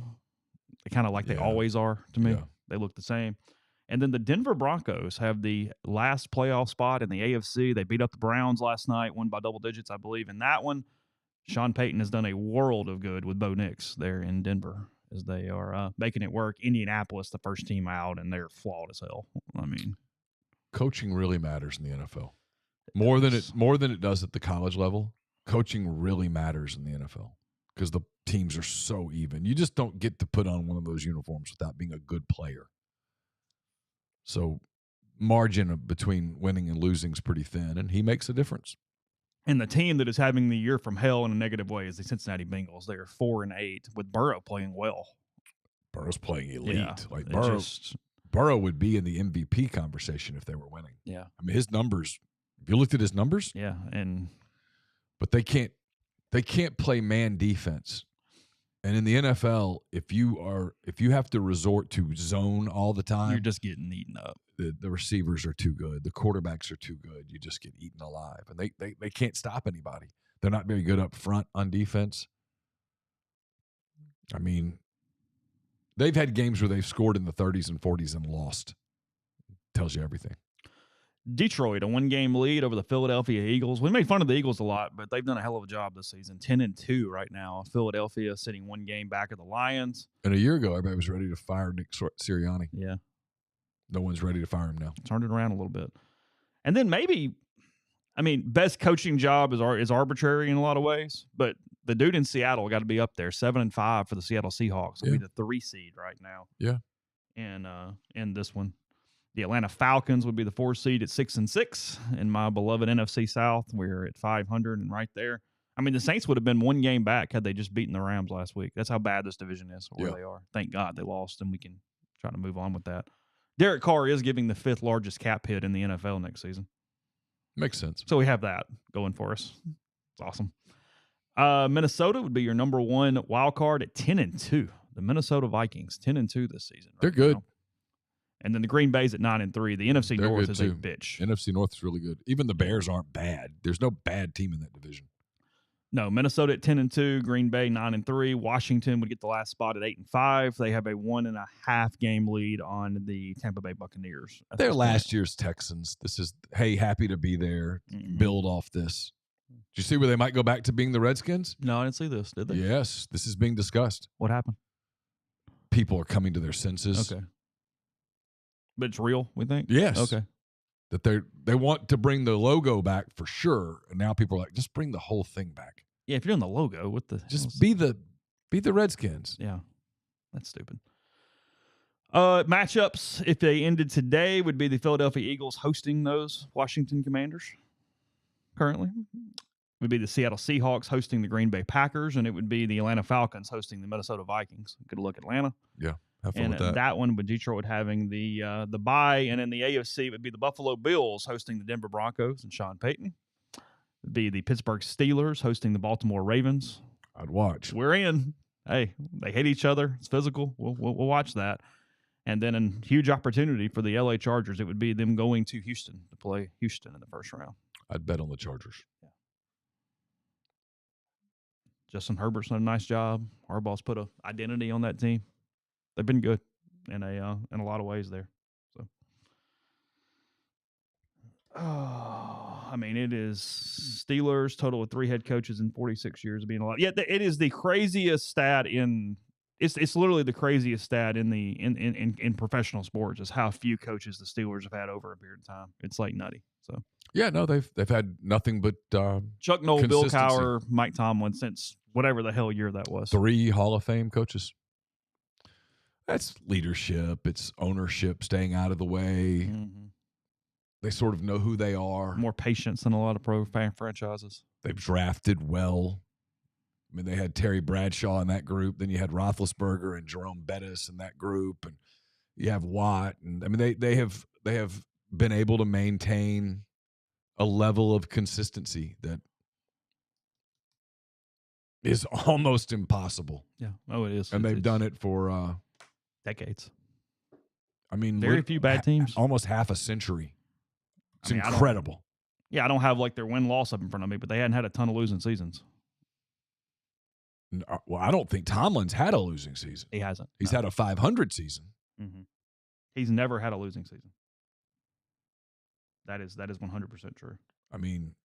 They kind of like they always are to me. Yeah. They look the same. And then the Denver Broncos have the last playoff spot in the AFC. They beat up the Browns last night, won by double digits, I believe. In that one, Sean Payton has done a world of good with Bo Nix there in Denver as they are making it work. Indianapolis, the first team out, and they're flawed as hell. I mean, coaching really matters in the NFL. More than it does at the college level. Coaching really matters in the NFL because the teams are so even. You just don't get to put on one of those uniforms without being a good player. So margin between winning and losing is pretty thin, and he makes a difference. And the team that is having the year from hell in a negative way is the Cincinnati Bengals. They are 4-8 with Burrow playing well. Burrow's playing elite. Yeah, like Burrow would be in the MVP conversation if they were winning. Yeah. I mean, his numbers, if you looked at his numbers. Yeah. But they can't play man defense. And in the NFL, if you have to resort to zone all the time, you're just getting eaten up. The receivers are too good. The quarterbacks are too good. You just get eaten alive. And they can't stop anybody. They're not very good up front on defense. I mean, they've had games where they've scored in the 30s and 40s and lost. Tells you everything. Detroit, a 1-game lead over the Philadelphia Eagles. We made fun of the Eagles a lot, but they've done a hell of a job this season. 10-2 right now. Philadelphia sitting 1 game back of the Lions. And a year ago, everybody was ready to fire Nick Sirianni. Yeah. No one's ready to fire him now. Turned it around a little bit. And then best coaching job is arbitrary in a lot of ways, but the dude in Seattle got to be up there, 7-5 for the Seattle Seahawks. It'll be the 3 seed right now. Yeah. And this one. The Atlanta Falcons would be the 4 seed at 6-6. In my beloved NFC South, we're at 500 and right there. I mean, the Saints would have been 1 game back had they just beaten the Rams last week. That's how bad this division is, where they are. Thank God they lost, and we can try to move on with that. Derek Carr is giving the 5th largest cap hit in the NFL next season. Makes sense. So we have that going for us. It's awesome. Minnesota would be your number 1 wild card at 10-2. The Minnesota Vikings, 10-2 this season. They're good. Now. And then the Green Bay's at 9-3. The NFC North is a bitch. NFC North is really good. Even the Bears aren't bad. There's no bad team in that division. No, Minnesota at 10-2, Green Bay 9-3. Washington would get the last spot at 8-5. They have a 1.5 game lead on the Tampa Bay Buccaneers. They're last year's Texans. This is happy to be there. Mm-hmm. Build off this. Did you see where they might go back to being the Redskins? No, I didn't see this. Did they? Yes, this is being discussed. What happened? People are coming to their senses. Okay. But it's real, we think? Yes. Okay. That they want to bring the logo back for sure. And now people are like, just bring the whole thing back. Yeah, if you're doing the logo, what the just be the Redskins. Yeah. That's stupid. Matchups, if they ended today, would be the Philadelphia Eagles hosting those Washington Commanders currently. Would be the Seattle Seahawks hosting the Green Bay Packers, and it would be the Atlanta Falcons hosting the Minnesota Vikings. Good luck, Atlanta. Yeah. Have fun with that one with Detroit having the bye, and in the AFC it would be the Buffalo Bills hosting the Denver Broncos and Sean Payton. It would be the Pittsburgh Steelers hosting the Baltimore Ravens. I'd watch. We're in. Hey, they hate each other. It's physical. We'll watch that. And then a huge opportunity for the LA Chargers. It would be them going to Houston to play Houston in the first round. I'd bet on the chargers. Yeah. Justin Herbert's done a nice job. Harbaugh's put an identity on that team. They've been good in a lot of ways there. So, I mean, it is Steelers total of 3 head coaches in 46 years of being alive. Yeah, it is the craziest stat in It's literally the craziest stat in professional sports is how few coaches the Steelers have had over a period of time. It's like nutty. So Yeah, no, they've had nothing but Chuck Noll, Bill consistency. Cowher, Mike Tomlin since whatever the hell year that was. 3 Hall of Fame coaches. That's leadership. It's ownership, staying out of the way. Mm-hmm. They sort of know who they are. More patience than a lot of pro fan franchises. They've drafted well. I mean, they had Terry Bradshaw in that group. Then you had Roethlisberger and Jerome Bettis in that group, and you have Watt. And I mean, they have been able to maintain a level of consistency that is almost impossible. Yeah. Oh, it is. And they've done it for decades. I mean, very few bad teams. Almost half a century. It's incredible. I don't have like their win-loss up in front of me, but they hadn't had a ton of losing seasons. Well, I don't think Tomlin's had a losing season. He hasn't. He's had a 500 season. Mm-hmm. He's never had a losing season. That is 100% true. I mean,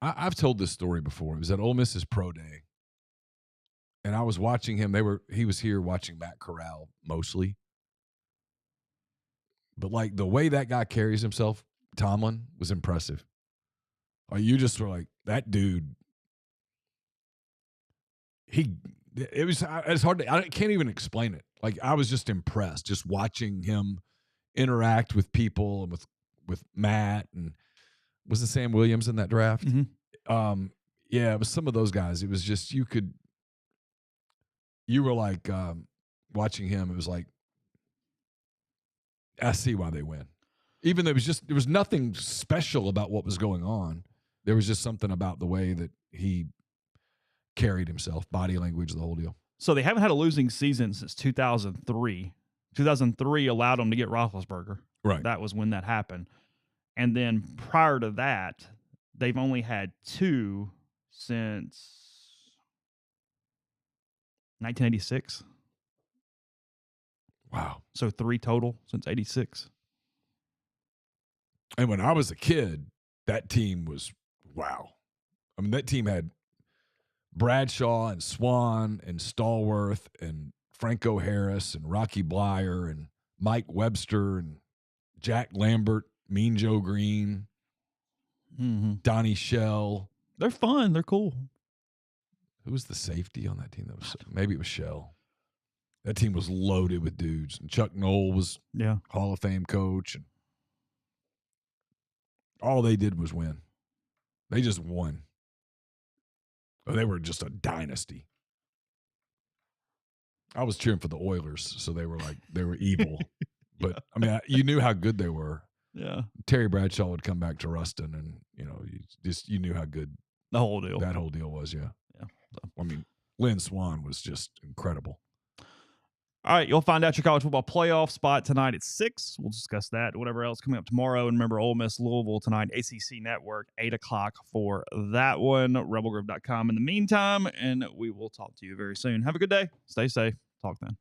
I've told this story before. It was at Ole Miss's pro day, and I was watching him. He was here watching Matt Corral mostly, but like the way that guy carries himself, Tomlin, was impressive. You just were like, that dude. It's hard I can't even explain it. Like, I was just impressed just watching him interact with people and with Matt, and was it Sam Williams in that draft? Mm-hmm. Yeah, it was some of those guys. It was just, you were like watching him. It was like, I see why they win. Even though there was nothing special about what was going on. There was just something about the way that he carried himself, body language, the whole deal. So they haven't had a losing season since 2003. 2003 allowed them to get Roethlisberger. Right. That was when that happened. And then prior to that, they've only had 2 since 1986. Wow. So 3 total since 86. And when I was a kid, that team was, wow. I mean, that team had Bradshaw and Swan and Stallworth and Franco Harris and Rocky Blyer and Mike Webster and Jack Lambert, Mean Joe Green, Donnie Shell. They're fun. They're cool. Who was the safety on that team? Maybe it was Shell. That team was loaded with dudes. And Chuck Noll was Hall of Fame coach. And all they did was win. They just won. They were just a dynasty. I was cheering for the Oilers, so they were evil. But I mean, you knew how good they were. Yeah. Terry Bradshaw would come back to Ruston, and you knew how good that whole deal was. Yeah. Yeah. So. I mean, Lynn Swan was just incredible. All right, you'll find out your college football playoff spot tonight at 6. We'll discuss that. Whatever else coming up tomorrow. And remember, Ole Miss Louisville tonight, ACC Network, 8 o'clock for that one. RebelGroup.com in the meantime, and we will talk to you very soon. Have a good day. Stay safe. Talk then.